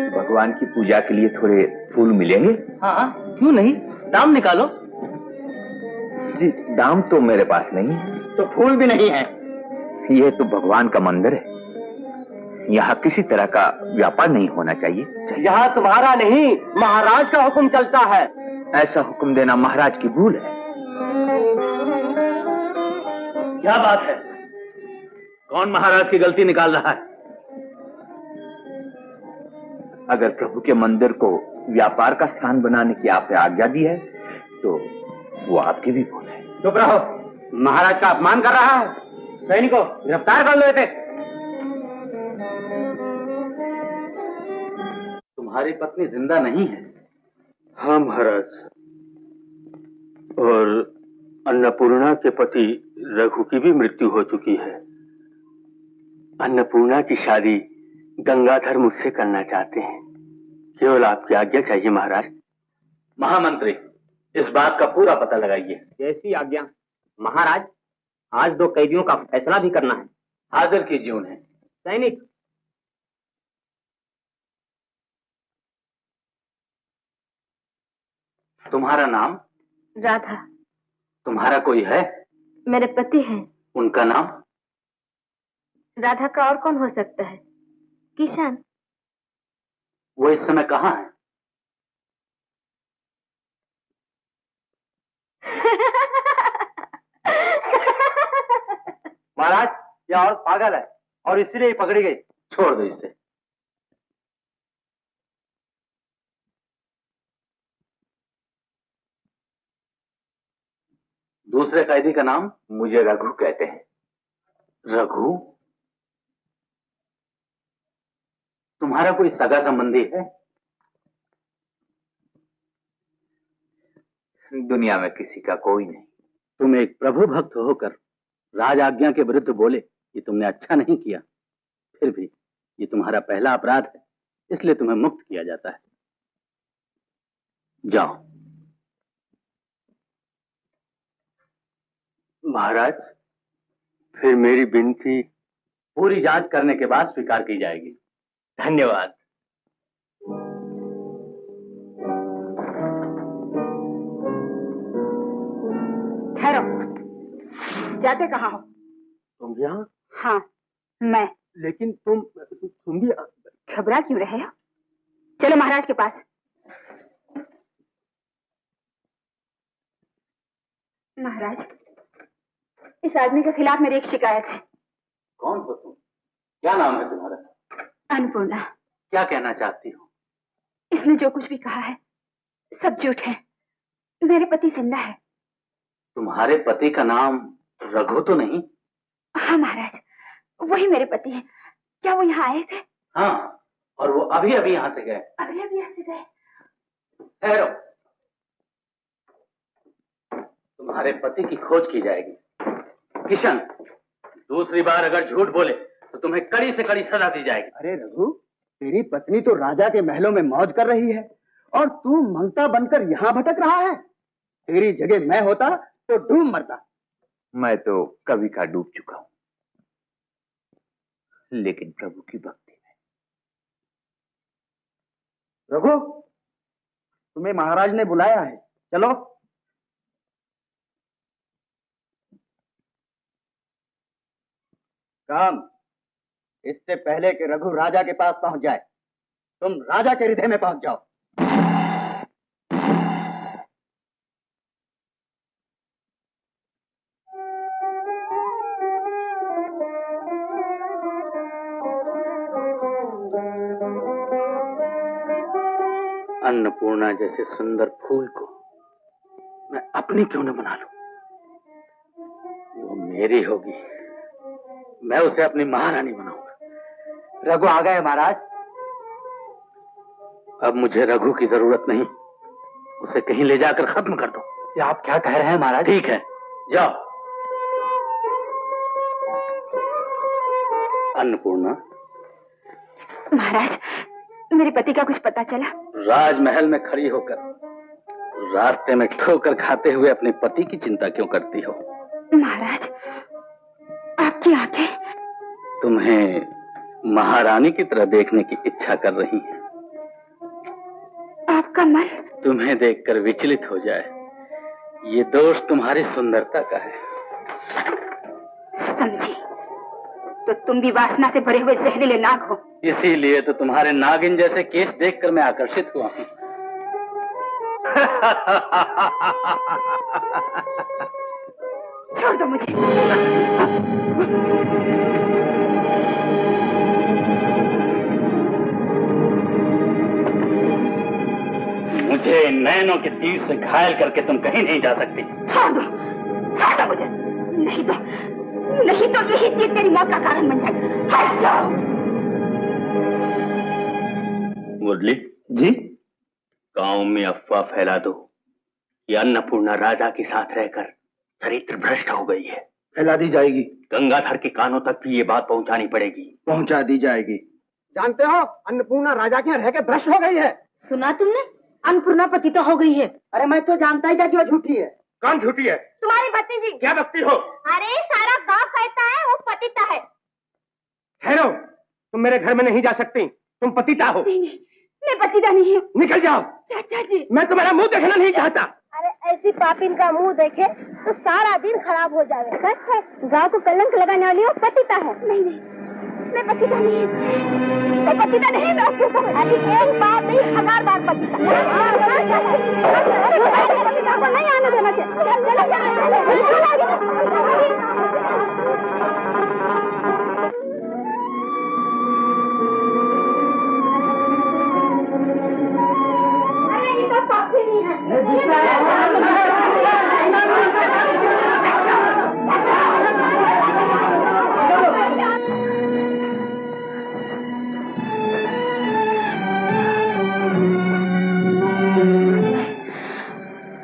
भगवान की पूजा के लिए थोड़े फूल मिलेंगे? हाँ, क्यों नहीं, दाम निकालो। जी, दाम तो मेरे पास नहीं है। तो फूल भी नहीं है। यह तो भगवान का मंदिर है, यहाँ किसी तरह का व्यापार नहीं होना चाहिए। यहाँ तुम्हारा नहीं, महाराज का हुक्म चलता है। ऐसा हुक्म देना महाराज की भूल है। क्या बात है? कौन महाराज की गलती निकाल रहा है? अगर प्रभु के मंदिर को व्यापार का स्थान बनाने की आपने आज्ञा दी है, तो वो आपकी भी भूल है। चुप रहो, महाराज का अपमान कर रहा है। सैनिकों, गिरफ्तार कर लो इसे। तुम्हारी पत्नी जिंदा नहीं है? हाँ महाराज, और अन्नपूर्णा के पति रघु की भी मृत्यु हो चुकी है। अन्नपूर्णा की शादी गंगाधर मुझसे करना चाहते हैं। केवल आपकी आज्ञा चाहिए महाराज। महामंत्री, इस बात का पूरा पता लगाइए। जैसी आज्ञा। महाराज, आज 2 कैदियों का फैसला भी करना है। हाजिर कीजिए उन्हें। सैनिक। तुम्हारा नाम? राधा। तुम्हारा कोई है? मेरे पति हैं। उनका नाम? राधा का और कौन हो सकता है? किशन। वो इस समय कहाँ है? महाराज, यह औरत पागल है और इसलिए ही पकड़ी गई। छोड़ दो इसे। दूसरे कैदी का नाम? मुझे रघु कहते हैं। रघु? तुम्हारा कोई सगा संबंधी है? दुनिया में किसी का कोई नहीं। तुम एक प्रभु भक्त होकर राज आज्ञा के विरुद्ध बोले, ये तुमने अच्छा नहीं किया। फिर भी ये तुम्हारा पहला अपराध है, इसलिए तुम्हें मुक्त किया जाता है। जाओ। महाराज, फिर मेरी विनती पूरी जांच करने के बाद स्वीकार की जाएगी। धन्यवाद। ठहरो, जाते कहाँ हो? तुम यहाँ? हाँ, मैं। लेकिन तुम भी घबरा क्यों रहे हो? चलो महाराज के पास। महाराज, इस आदमी के खिलाफ मेरी एक शिकायत है। कौन हो तुम? क्या नाम है तुम्हारा? अन्नपूर्णा। क्या कहना चाहती हो? इसने जो कुछ भी कहा है सब झूठ है। मेरे पति जिंदा है। तुम्हारे पति का नाम रघु तो नहीं? हाँ महाराज, वही मेरे पति है। क्या वो यहाँ आए थे? हाँ, और वो अभी अभी यहाँ से गए। अभी अभी यहाँ से गए? ठहरो, तुम्हारे पति की खोज की जाएगी। किशन, दूसरी बार अगर झूठ बोले तो तुम्हें कड़ी से कड़ी सजा दी जाएगी। अरे रघु, तेरी पत्नी तो राजा के महलों में मौज कर रही है और तू मंगता बनकर यहाँ भटक रहा है। तेरी जगह मैं होता तो डूब मरता। मैं तो कभी का डूब चुका हूं, लेकिन प्रभु की भक्ति में। रघु, तुम्हें महाराज ने बुलाया है, चलो काम, इससे पहले कि रघु राजा के पास पहुंच जाए, तुम राजा के हृदय में पहुंच जाओ। अन्नपूर्णा जैसे सुंदर फूल को मैं अपनी क्यों न बना लूं? वो मेरी होगी, मैं उसे अपनी महारानी बनाऊंगा। रघु आ गए महाराज। अब मुझे रघु की जरूरत नहीं, उसे कहीं ले जाकर खत्म कर दो। ये आप क्या कह रहे हैं महाराज? ठीक है, जाओ। अन्नपूर्णा, महाराज, मेरे पति का कुछ पता चला? राजमहल में खड़ी होकर रास्ते में ठोकर खाते हुए अपने पति की चिंता क्यों करती हो? महाराज, आपकी आंखें तुम्हें महारानी की तरह देखने की इच्छा कर रही हैं। आपका मन तुम्हें देखकर विचलित हो जाए, ये दोष तुम्हारी सुंदरता का है। समझी, तो तुम भी वासना से भरे हुए जहरीले नाग हो। इसीलिए तो तुम्हारे नागिन जैसे केस देखकर मैं आकर्षित हुआ हूं। छोड़ दो मुझे। मुझे नैनों के तीर से घायल करके तुम कहीं नहीं जा सकती। छोड़ दो मुझे, नहीं तो यही तीर तेरी मौत का कारण बन जाएगी। हट जाओ। मुरली जी, गांव में अफवाह फैला दो कि अन्नपूर्णा राजा के साथ रहकर चरित्र भ्रष्ट हो गई है। फैला दी जाएगी। गंगाधर के कानों तक भी ये बात पहुंचानी पड़ेगी। पहुंचा दी जाएगी। जानते हो, अन्नपूर्णा राजा के यहाँ रह के भ्रष्ट हो गई है। सुना तुमने? अन्नपूर्णा पतिता हो गई है। अरे मैं तो जानता ही था कि वो झूठी है। कौन झूठी है? तुम्हारी भतीजी। क्या बकती हो? अरे सारा गांव कहता है वो पतिता है। ठहरो, तुम मेरे घर में नहीं जा सकती, तुम पतिता हो। नहीं, मैं पतिता नहीं हूँ। निकल जाओ। चाचा जी, मैं तुम्हारा मुंह देखना नहीं चाहता। अरे ऐसी पापिन का मुंह देखे तो सारा दिन खराब हो जाए। सच है, गांव को कलंक लगाने वाली वो पतिता है। नहीं, मैं पतिता नहीं हूँ। मैं पतिता नहीं, मैं आपको अभी एक बार नहीं 1000 बार पतिता। पतिता को नहीं आने देना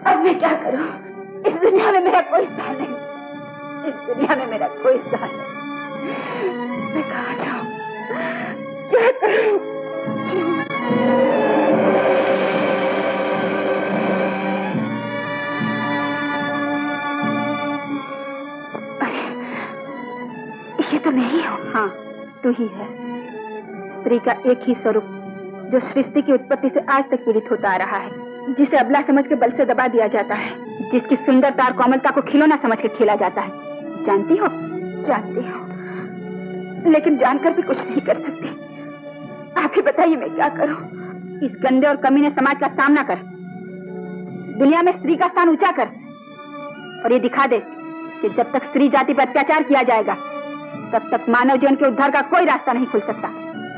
अब मैं क्या करूं? इस दुनिया में मेरा कोई स्थान नहीं। इस दुनिया में मेरा कोई स्थान नहीं। मैं कहाँ जाऊं? क्या करूं? अरे, ये तो मैं ही हूँ। हाँ, तू ही है। स्त्री का एक ही स्वरूप जो सृष्टि की उत्पत्ति से आज तक पीड़ित होता आ रहा है, जिसे अबला समझ के बल से दबा दिया जाता है, जिसकी सुंदरता और कोमलता को खिलौना समझ के खेला जाता है। जानती हो? जानती हो, लेकिन जानकर भी कुछ नहीं कर सकती। आप ही बताइए मैं क्या करूं? इस गंदे और कमीने समाज का सामना कर, दुनिया में स्त्री का स्थान ऊंचा कर, और ये दिखा दे कि जब तक स्त्री जाति पर अत्याचार किया जाएगा तब तक मानव जीवन के उद्धार का कोई रास्ता नहीं खुल सकता।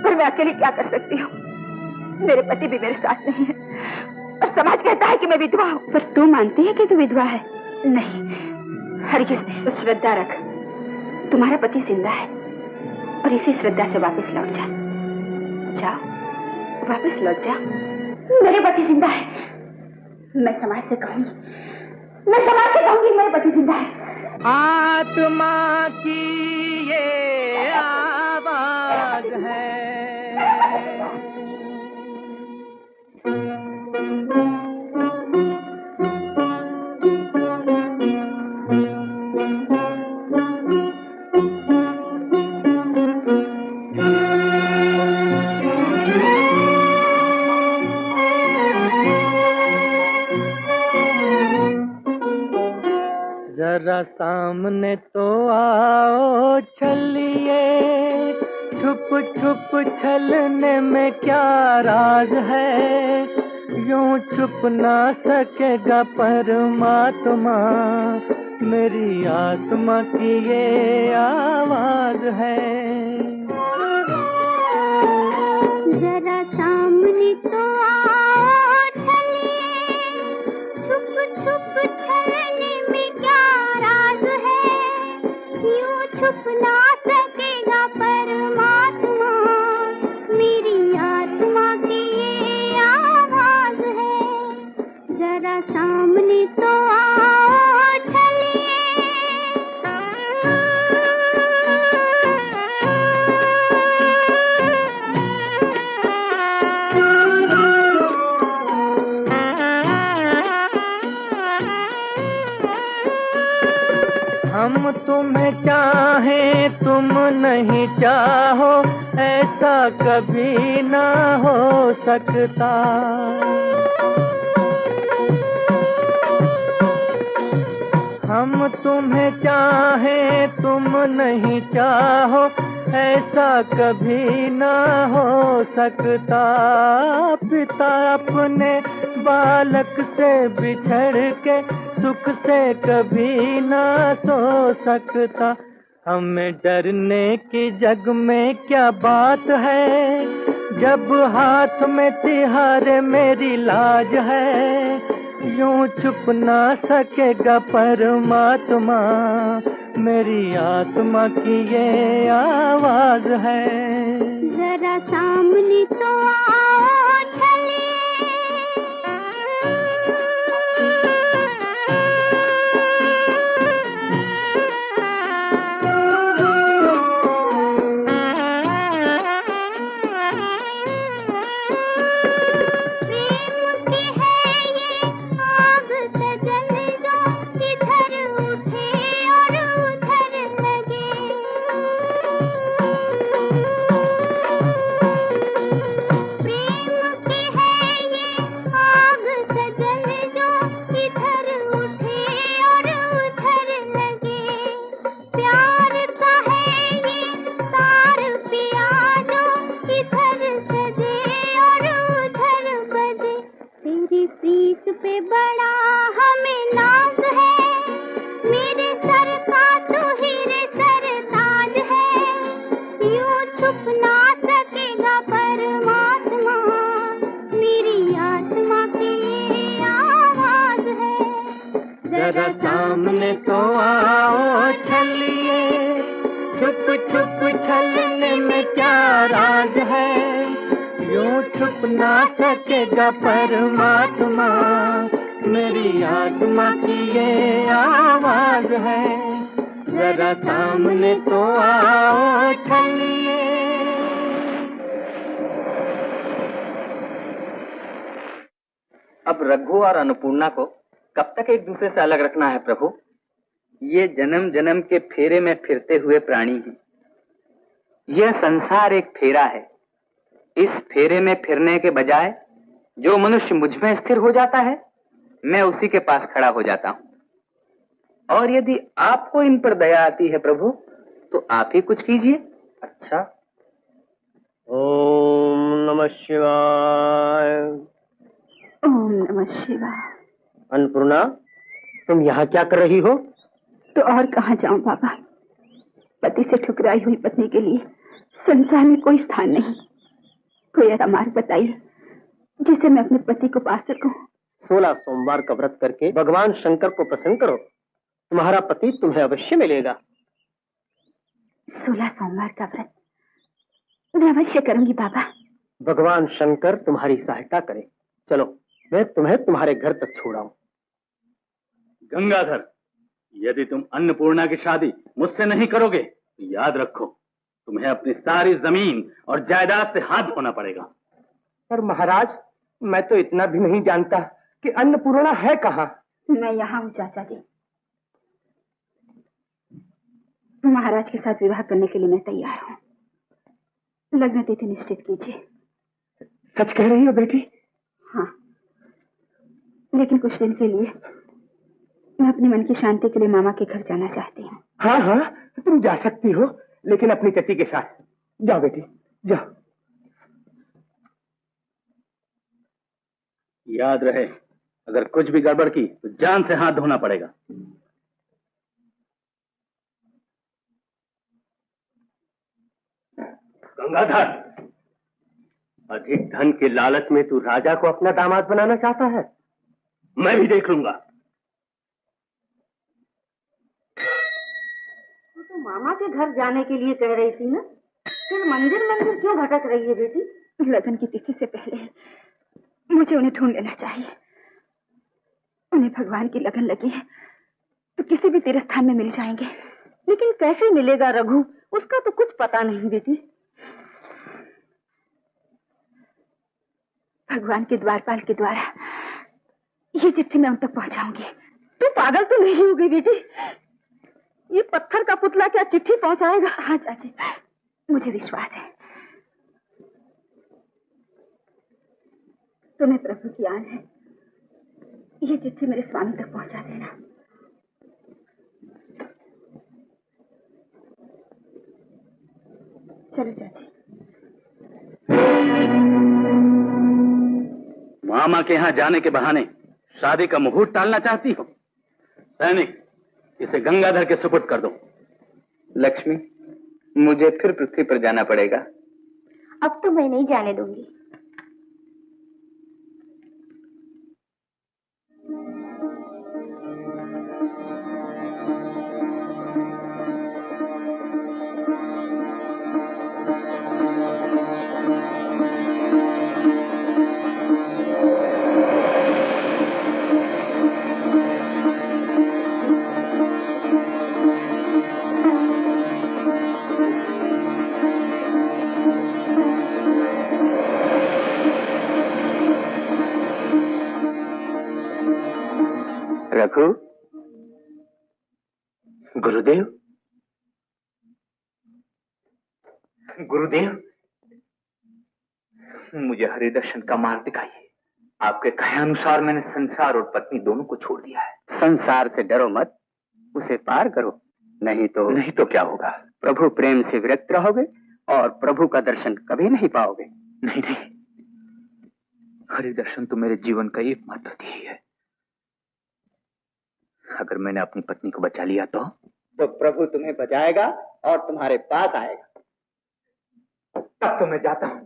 पर मैं अकेली क्या कर सकती हूँ? मेरे पति भी मेरे साथ नहीं है और समाज कहता है कि मैं विधवा हूँ। पर तू मानती है कि तू विधवा है? नहीं, हरगिज़ नहीं। तो श्रद्धा रख, तुम्हारा पति जिंदा है और इसी श्रद्धा से वापस लौट जा। जाओ, वापस लौट जा। मेरे पति जिंदा है। मैं समाज से कहूंगी मेरे पति जिंदा है। आत्मा की ये आवाज है। जरा सामने तो आओ छलिए, छुप छुप छलने में क्या राज है, यूं छुप ना सकेगा परमात्मा, मेरी आत्मा की ये आवाज है। जरा सामने तो आओ छलिए, छुप छुप छलने में क्या राज है, यूं छुप ना सकेगा परमात्मा, मेरी आत्मा की ये आवाज है। जरा सामने तो आओ छलिए। हम तुम्हें चाहें तुम नहीं चाहो, ऐसा कभी ना हो सकता। हम तुम्हें चाहें तुम नहीं चाहो, ऐसा कभी ना हो सकता। पिता अपने बालक से बिछड़ के सुख से कभी ना सो सकता। हमें डरने की जग में क्या बात है, जब हाथ में तिहारे मेरी लाज है, यूं छुप ना सकेगा परमात्मा, मेरी आत्मा की ये आवाज है। जरा सामने तो आओ छलिए। प्रीत पे बड़ा हमें नाज है, मेरे सर का तो हीरे सरताज है, यूं छुप ना सकेगा परमात्मा, मेरी आत्मा की ये आवाज है। जरा सामने तो आओ छलिए, छुप छुप छलने में क्या राज है, यूं छुप ना सकेगा परमात्मा, मेरी आत्मा की ये आवाज है। जरा सामने तो आओ छलिए। अब रघु और अन्नपूर्णा को कब तक एक दूसरे से अलग रखना है प्रभु? ये जन्म जन्म के फेरे में फिरते हुए प्राणी हैं। यह संसार एक फेरा है। इस फेरे में फिरने के बजाय जो मनुष्य मुझ में स्थिर हो जाता है, मैं उसी के पास खड़ा हो जाता हूं। और यदि आपको इन पर दया आती है प्रभु, तो आप ही कुछ कीजिए। अच्छा। ओम नमः शिवाय। ओम नमः शिवाय। अन्नपूर्णा, तुम यहाँ क्या कर रही हो? तो और कहाँ जाऊं बाबा, पति से ठुकराई हुई पत्नी के लिए संसार में कोई स्थान नहीं। कोई ऐसा मार्ग बताइए जिसे मैं अपने पति को पा सकूं। 16 सोमवार का व्रत करके भगवान शंकर को प्रसन्न करो, तुम्हारा पति तुम्हें अवश्य मिलेगा। 16 सोमवार का व्रत मैं अवश्य करूंगी बाबा। भगवान शंकर तुम्हारी सहायता करे। चलो, मैं तुम्हें तुम्हारे घर तक छोड़ाऊं। गंगाधर, यदि तुम अन्नपूर्णा की शादी मुझसे नहीं करोगे तो याद रखो, तुम्हें अपनी सारी जमीन और जायदाद से हाथ धोना पड़ेगा। पर महाराज, मैं तो इतना भी नहीं जानता कि अन्नपूर्णा है कहाँ। मैं यहाँ हूँ चाचा जी। महाराज के साथ विवाह करने के लिए मैं तैयार हूँ। लग्न तिथि निश्चित कीजिए। सच कह रही हो बेटी? हाँ, लेकिन कुछ दिन के लिए मैं अपने मन की शांति के लिए मामा के घर जाना चाहती हूँ। हाँ हाँ, तुम जा सकती हो, लेकिन अपनी चची के साथ। जाओ बेटी, जाओ। याद रहे, अगर कुछ भी गड़बड़ की तो जान से हाथ धोना पड़ेगा। गंगाधर, अधिक धन के लालच में तू राजा को अपना दामाद बनाना चाहता है? मैं भी देख लूंगा। तो मामा के घर जाने के लिए कह रही थी ना, फिर मंदिर मंदिर क्यों भटक रही है बेटी? लगन की तिथि से पहले मुझे उन्हें ढूंढ लेना चाहिए। उन्हें भगवान की लगन लगी है तो किसी भी तीर्थ स्थान में मिल जाएंगे। लेकिन कैसे मिलेगा रघु? उसका तो कुछ पता नहीं बेटी। भगवान के द्वारपाल के द्वारा ये चिट्ठी मैं उन तक पहुंचाऊंगी। तू पागल तो नहीं होगी बेटी? ये पत्थर का पुतला क्या चिट्ठी पहुंचाएगा? हाँ चाची, मुझे विश्वास है। तुम्हें प्रभु की आन है, ये चिट्ठी मेरे स्वामी तक पहुंचा देना। चलो चाची। मामा के यहाँ जाने के बहाने शादी का मुहूर्त टालना चाहती हो? सैनिक, इसे गंगाधर के सुपुर्द कर दो। लक्ष्मी, मुझे फिर पृथ्वी पर जाना पड़ेगा। अब तो मैं नहीं जाने दूंगी। रघु, गुरुदेव, गुरुदेव, मुझे हरिदर्शन का मार्ग दिखाइए। आपके कहे अनुसार मैंने संसार और पत्नी दोनों को छोड़ दिया है। संसार से डरो मत, उसे पार करो, नहीं तो क्या होगा? प्रभु प्रेम से विरक्त रहोगे और प्रभु का दर्शन कभी नहीं पाओगे। नहीं, हरिदर्शन तो मेरे जीवन का एकमात्र ध्येय है। अगर मैंने अपनी पत्नी को बचा लिया तो प्रभु तुम्हें बचाएगा और तुम्हारे पास आएगा। तब तो मैं जाता हूं।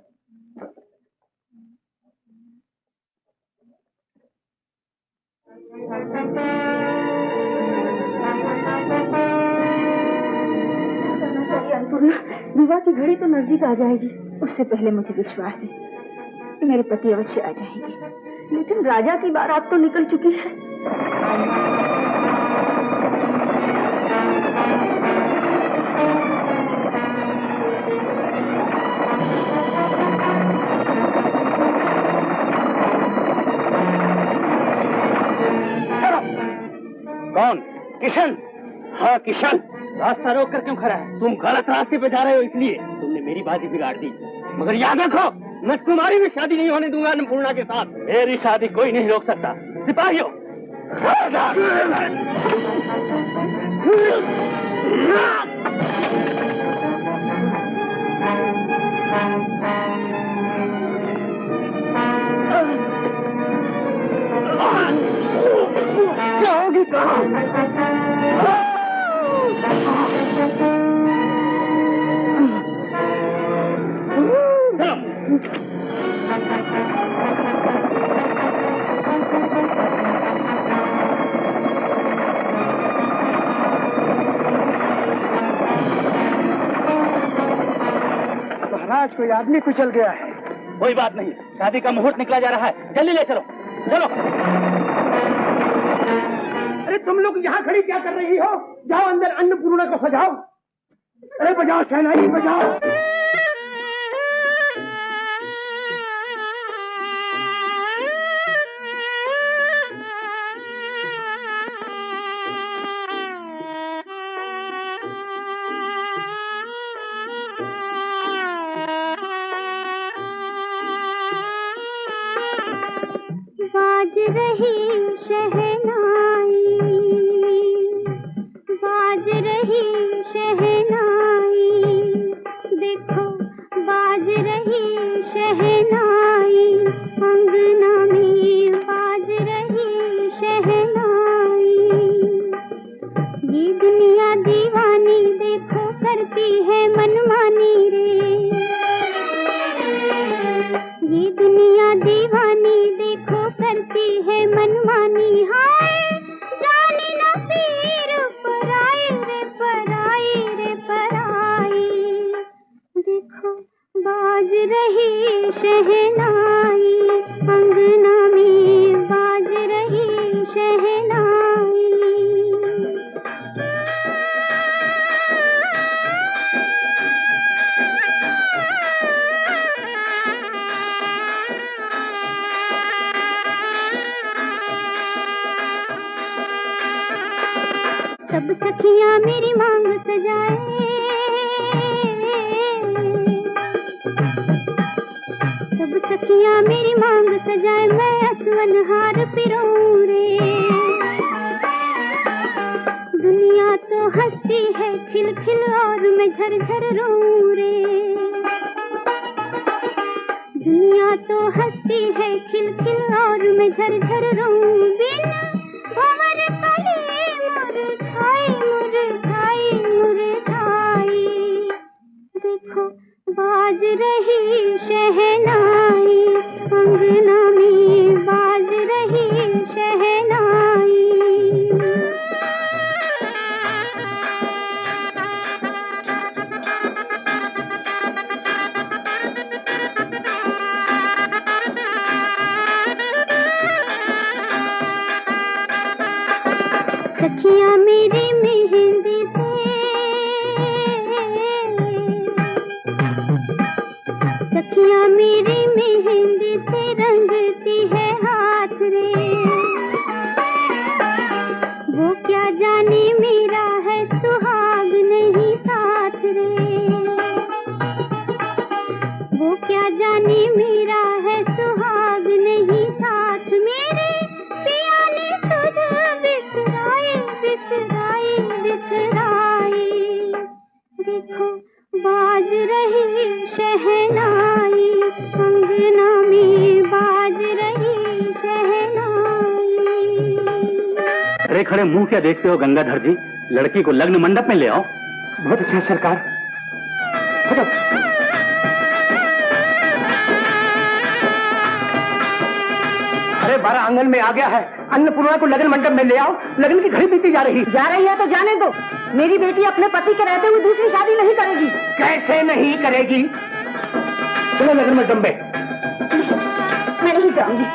अन्नपूर्णा, विवाह की घड़ी तो नजदीक आ जाएगी। उससे पहले मुझे विश्वास है मेरे पति अवश्य आ जाएंगे। लेकिन राजा की बारात तो निकल चुकी है। कौन? किशन? हाँ किशन। रास्ता रोक कर क्यों खड़ा है? तुम गलत रास्ते पे जा रहे हो, इसलिए तुमने मेरी बाजी बिगाड़ दी। मगर याद रखो, मैं तुम्हारी भी शादी नहीं होने दूंगा अन्नपूर्णा के साथ। मेरी शादी कोई नहीं रोक सकता। सिपाहियों, जाओगी कहाँ? महाराज, कोई आदमी कुचल गया है। कोई बात नहीं, शादी का मुहूर्त निकला जा रहा है, जल्दी ले चलो। चलो। अरे तुम लोग यहाँ खड़ी क्या कर रही हो? जाओ अंदर अन्नपूर्णा को सजाओ। अरे बजाओ शहनाई, बजाओ। बाज रही शहनाई, बाज रही शहनाई, देखो बाज रही शहनाई, अंगना में बाज रही शहनाई। ये दुनिया दीवानी देखो करती है मनमानी रे, ये दुनिया दीवानी देखो करती है मनमानी। हाय जाने ना पीर पराई रे पराई रे पराई, देखो बाज रही शहनाई, अंगना में बाज रही शहनाई। सब सखियां मेरी मांग सजाए, सब सखियां मेरी मांग सजाए, मैं असवन हार पिरूं रे। दुनिया तो हंसती है खिल खिल और मैं झर झर रोऊं रे, दुनिया तो हंसती है खिल खिल और मैं झर झर रोऊं। बिन भंवर कली मुरझाई मुरझाई मुरझाई, देखो बाज रही शहनाई, अंगना में बाज रही शहनाई। सखियां मेरी मेहंदी से, सखियां मेरी मेहंदी से रंगती है हाथ रे। वो क्या जाने मेरा है सुहाग नहीं साथ रे, वो क्या जाने मेरा है सुहाग नहीं साथ। मेरे पिया ने तुझ बिसराई बिसराई बिसराई, देखो बाज रही शहनाई, अंगना में बाज रही शहनाई। खड़े खड़े मुंह क्या देखते हो गंगाधर जी, लड़की को लग्न मंडप में ले आओ। बहुत अच्छा सरकार। हटो। अरे 12 आंगन में आ गया है, अन्नपूर्णा को लगन मंडप में ले आओ, लगन की घड़ी बीती जा रही है तो जाने दो, मेरी बेटी अपने पति के रहते हुए दूसरी शादी नहीं करेगी। कैसे नहीं करेगी? चलो लगन मंडप में। मैं नहीं जाऊंगी।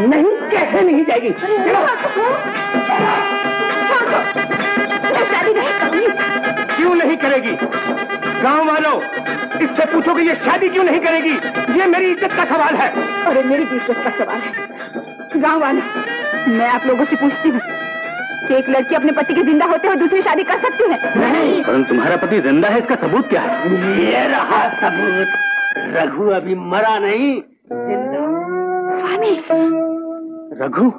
नहीं, कैसे नहीं जाएगी? चलो। मैं शादी नहीं करूंगी। क्यों नहीं करेगी? गांव वालों, इससे पूछो कि ये शादी क्यों नहीं करेगी? ये मेरी इज्जत का सवाल है। अरे मेरी भी इज्जत का सवाल है। गांव वालों, मैं आप लोगों से पूछती हूँ कि एक लड़की अपने पति के जिंदा होते हुए दूसरी शादी कर सकती है? नहीं। परंतु तुम्हारा पति जिंदा है, इसका सबूत क्या है? ये रहा सबूत। रघु अभी मरा नहीं, जिंदा। स्वामी। रघु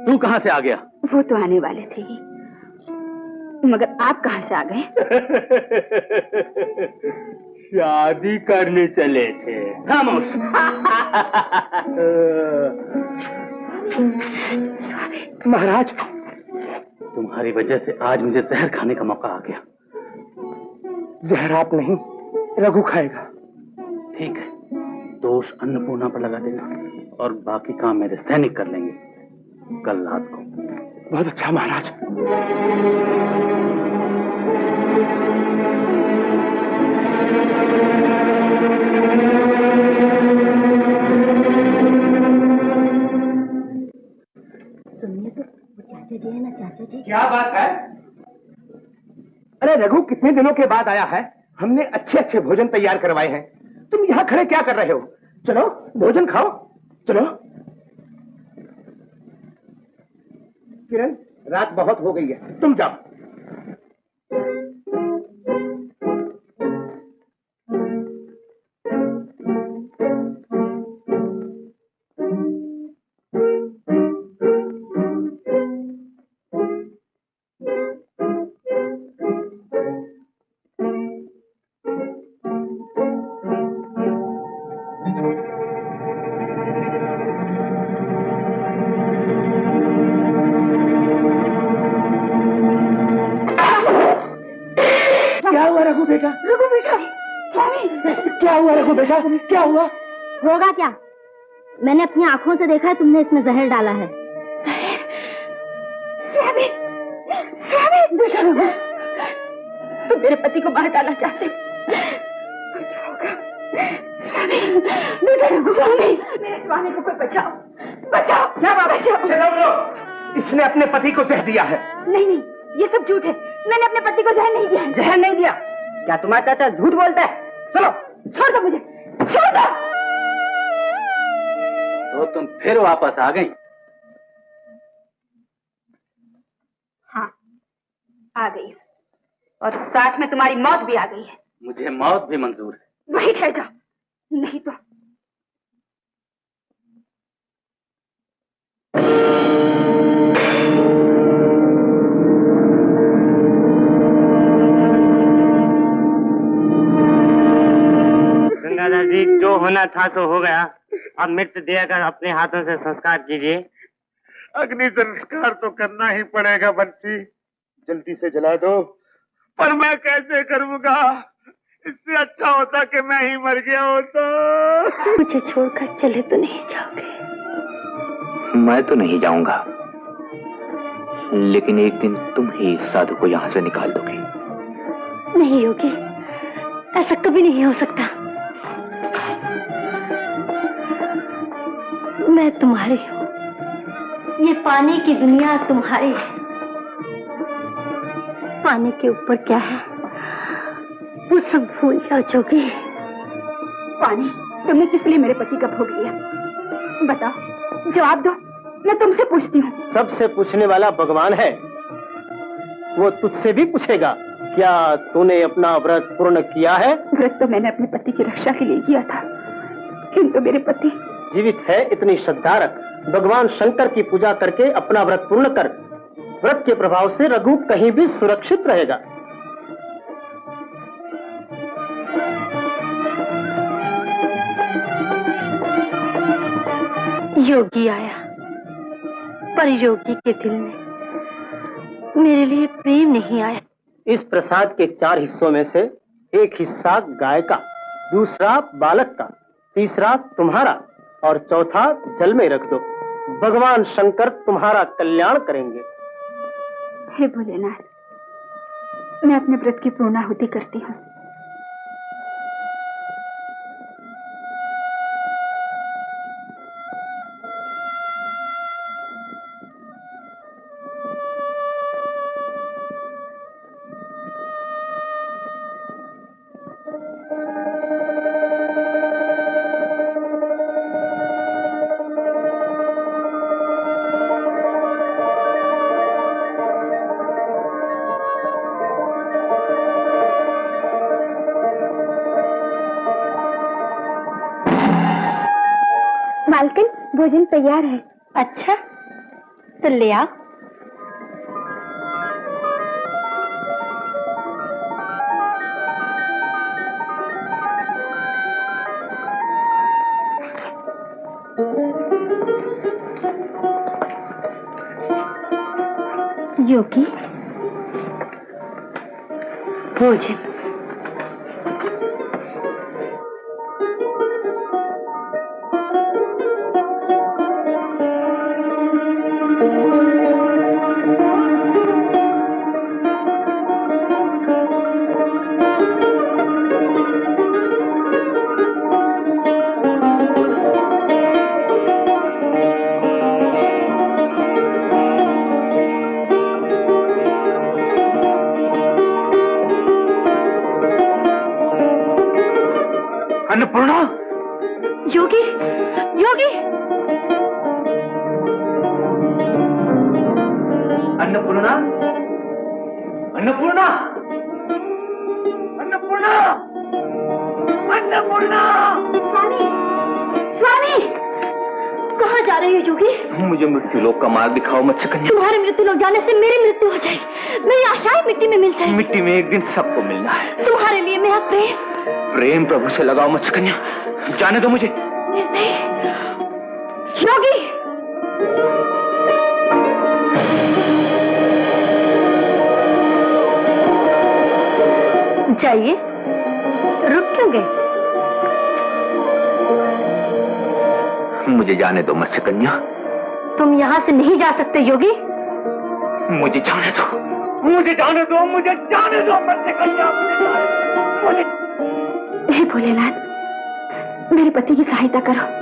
तू कहाँ से आ गया? वो तो आने वाले थे ही, मगर आप कहाँ से आ गए? शादी करने चले थे। खामोश। महाराज, तुम्हारी वजह से आज मुझे जहर खाने का मौका आ गया। जहर आप नहीं, रघु खाएगा। ठीक है, दोष अन्नपूर्णा पर लगा देना और बाकी काम मेरे सैनिक कर लेंगे कल रात को। बहुत अच्छा महाराज। सुनिए तो, वो चाचा जी है ना, चाचा जी। क्या बात है? अरे रघु कितने दिनों के बाद आया है, हमने अच्छे अच्छे भोजन तैयार करवाए हैं। तुम यहाँ खड़े क्या कर रहे हो? चलो भोजन खाओ, चलो। किरण, रात बहुत हो गई है, तुम जाओ। रघु बेटा, रघु बेटा, स्वामी क्या हुआ रघु बेटा, क्या हुआ? होगा क्या? मैंने अपनी आंखों से देखा है तुमने इसमें जहर डाला है। स्वामी, स्वामी बेटा रघु, तुम मेरे पति को मार डालना चाहते क्या होगा? स्वामी, बेटा रघु, स्वामी, मेरे स्वामी को कोई बचाओ, बचाओ, क्या बचाओ? इसने अपने पति को जहर दिया है। नहीं नहीं, ये सब झूठ है। मैंने अपने पति को जहर नहीं दिया। जहर नहीं दिया? क्या तुम्हारा चाचा झूठ बोलता है? चलो छोड़ दो मुझे, छोड़ दो। तो तुम फिर वापस आ गई? हाँ, आ गई, और साथ में तुम्हारी मौत भी आ गई है। मुझे मौत भी मंजूर है। वही ठहर जाओ, नहीं तो गंगाधर जी, जो होना था सो हो गया। अब मृत देकर अपने हाथों से संस्कार कीजिए। अग्नि संस्कार तो करना ही पड़ेगा बंसी, जल्दी से जला दो। पर मैं कैसे करूँगा? इससे अच्छा होता कि मैं ही मर गया होता। मुझे छोड़कर चले तो नहीं जाओगे? मैं तो नहीं जाऊंगा, लेकिन एक दिन तुम ही इस साधु को यहाँ से निकाल दोगे। नहीं योगी, ऐसा कभी नहीं हो सकता। मैं तुम्हारी हूँ, ये पानी की दुनिया तुम्हारी है। पानी के ऊपर क्या है वो सब भूल जाओ जोगी। पानी, तुमने किस लिए मेरे पति का भोग लिया? बताओ, जवाब दो, मैं तुमसे पूछती हूँ। सबसे पूछने वाला भगवान है, वो तुझसे भी पूछेगा। क्या तूने अपना व्रत पूर्ण किया है? व्रत तो मैंने अपने पति की रक्षा के लिए किया था, किंतु मेरे पति जीवित है, इतनी श्रद्धा रख। भगवान शंकर की पूजा करके अपना व्रत पूर्ण कर। व्रत के प्रभाव से रघु कहीं भी सुरक्षित रहेगा। योगी आया, पर योगी के दिल में मेरे लिए प्रेम नहीं आया। इस प्रसाद के 4 हिस्सों में से एक हिस्सा गाय का, दूसरा बालक का, तीसरा तुम्हारा और चौथा जल में रख दो। भगवान शंकर तुम्हारा कल्याण करेंगे। हे भोलेनाथ, मैं अपने व्रत की पूर्णाहुति करती हूँ। मालकिन, भोजन तैयार है। अच्छा, तो ले आओ। योगी, भोजन। अन्नपूर्णा, योगी, योगी, अन्नपूर्णा, अन्नपूर्णा, अन्नपूर्णा, अन्नपूर्णा। स्वामी, स्वामी, कहाँ जा रहे हो योगी? मुझे मृत्यु लोक का मार्ग दिखाओ मत्स्यकन्या। तुम्हारे मृत्यु लोग जाने से मेरी मृत्यु हो जाए, मेरी आशाएं मिट्टी में मिल जाए। मिट्टी में एक दिन सबको मिलना है। तुम्हारे लिए मेरा प्रेम, प्रेम प्रभु से लगाओ मत्स्यकन्या, जाने दो मुझे। नहीं, योगी, जाइए, रुक क्यों गए? मुझे जाने दो मत्स्य कन्या। तुम यहाँ से नहीं जा सकते योगी। मुझे जाने दो, मुझे जाने दो, मुझे जाने दो मत्स्य कन्या, मुझे। हे भोलेनाथ, मेरे पति की सहायता करो।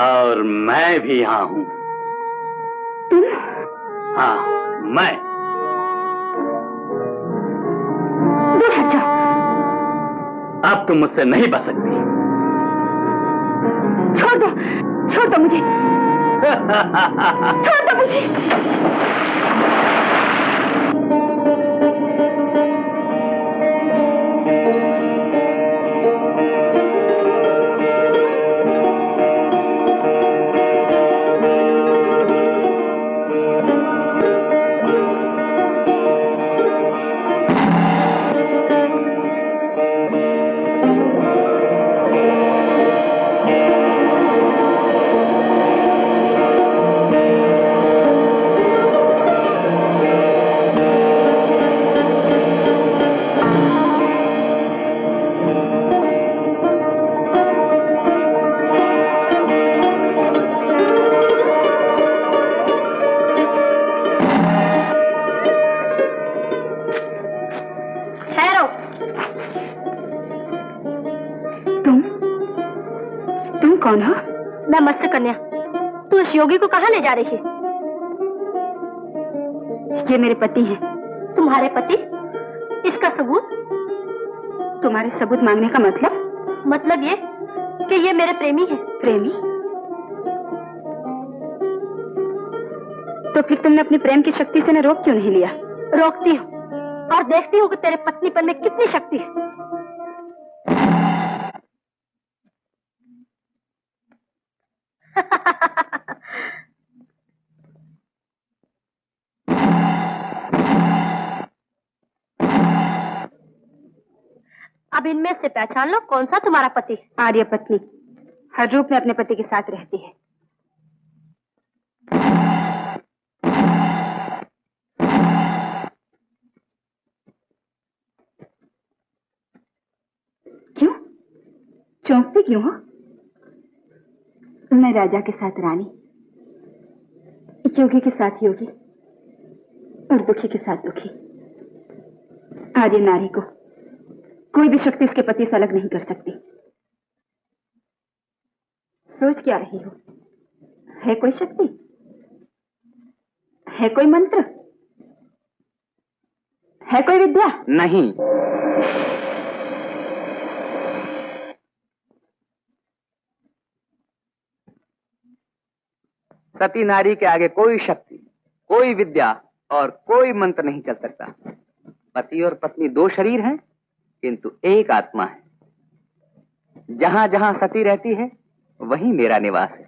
और मैं भी यहाँ हूँ। तुम? हाँ, मैं। दूर हट जाओ। अब तुम मुझसे नहीं बच सकती। छोड़ दो, छोड़ दो मुझे। छोड़ दो मुझे। कौन हो? मैं मत्स्य कन्या। तू इस योगी को कहाँ ले जा रही है? ये मेरे पति हैं। तुम्हारे पति? इसका सबूत? तुम्हारे सबूत मांगने का मतलब? मतलब ये कि ये मेरे प्रेमी हैं। प्रेमी? तो फिर तुमने अपनी प्रेम की शक्ति से न रोक क्यों नहीं लिया? रोकती हूँ और देखती हूँ कि तेरे पत्नीपन में कितनी शक्ति है। अब इनमें से पहचान लो कौन सा तुम्हारा पति? आर्य पत्नी हर रूप में अपने पति के साथ रहती है। क्यों चौंकती क्यों हो? मैं राजा के साथ रानी, योगी के साथ योगी और दुखी के साथ दुखी। आर्य नारी को कोई भी शक्ति उसके पति से अलग नहीं कर सकती। सोच क्या रही हो? है कोई शक्ति? है कोई मंत्र? है कोई विद्या? नहीं। सती नारी के आगे कोई शक्ति, कोई विद्या और कोई मंत्र नहीं चल सकता। पति और पत्नी दो शरीर हैं, किंतु एक आत्मा है। जहां जहां सती रहती है वहीं मेरा निवास है।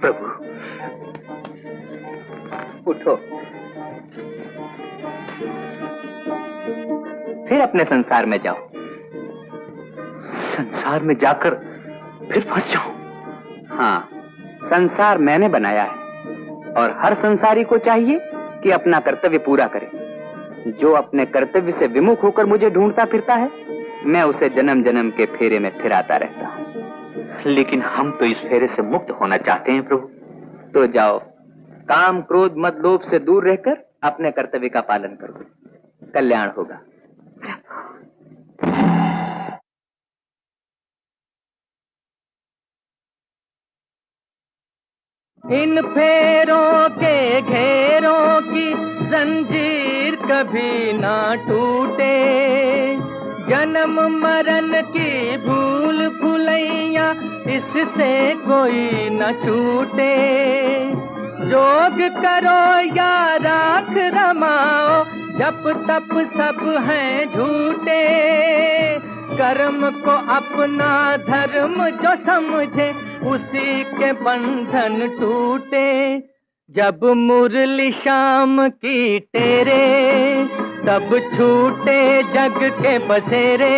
प्रभु उठो, फिर अपने संसार में जाओ। संसार में जाकर फिर फंस जाऊं? हाँ, संसार मैंने बनाया है और हर संसारी को चाहिए कि अपना कर्तव्य पूरा करे। जो अपने कर्तव्य से विमुख होकर मुझे ढूंढता फिरता है, मैं उसे जन्म जन्म के फेरे में फिराता रहता हूं। लेकिन हम तो इस फेरे से मुक्त होना चाहते हैं प्रभु। तो जाओ, काम क्रोध मद लोभ से दूर रहकर अपने कर्तव्य का पालन करो, कल्याण होगा। इन फेरों के घेरों की जंजीर कभी ना टूटे, जन्म मरण की भूल भुलैया इससे कोई न छूटे। जोग करो या राख रमाओ, जप तप सब हैं झूठे। कर्म को अपना धर्म जो समझे, उसी के बंधन टूटे। जब मुरली शाम की तेरे, तब छूटे जग के बसेरे।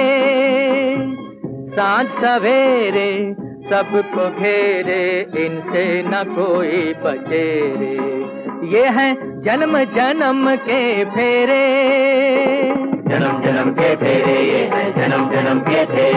सांझ सवेरे सबको घेरे, इनसे न कोई बचे रे। ये हैं जन्म जन्म के फेरे, जन्म जन्म के फेरे, ये है जन्म जन्म के फेरे।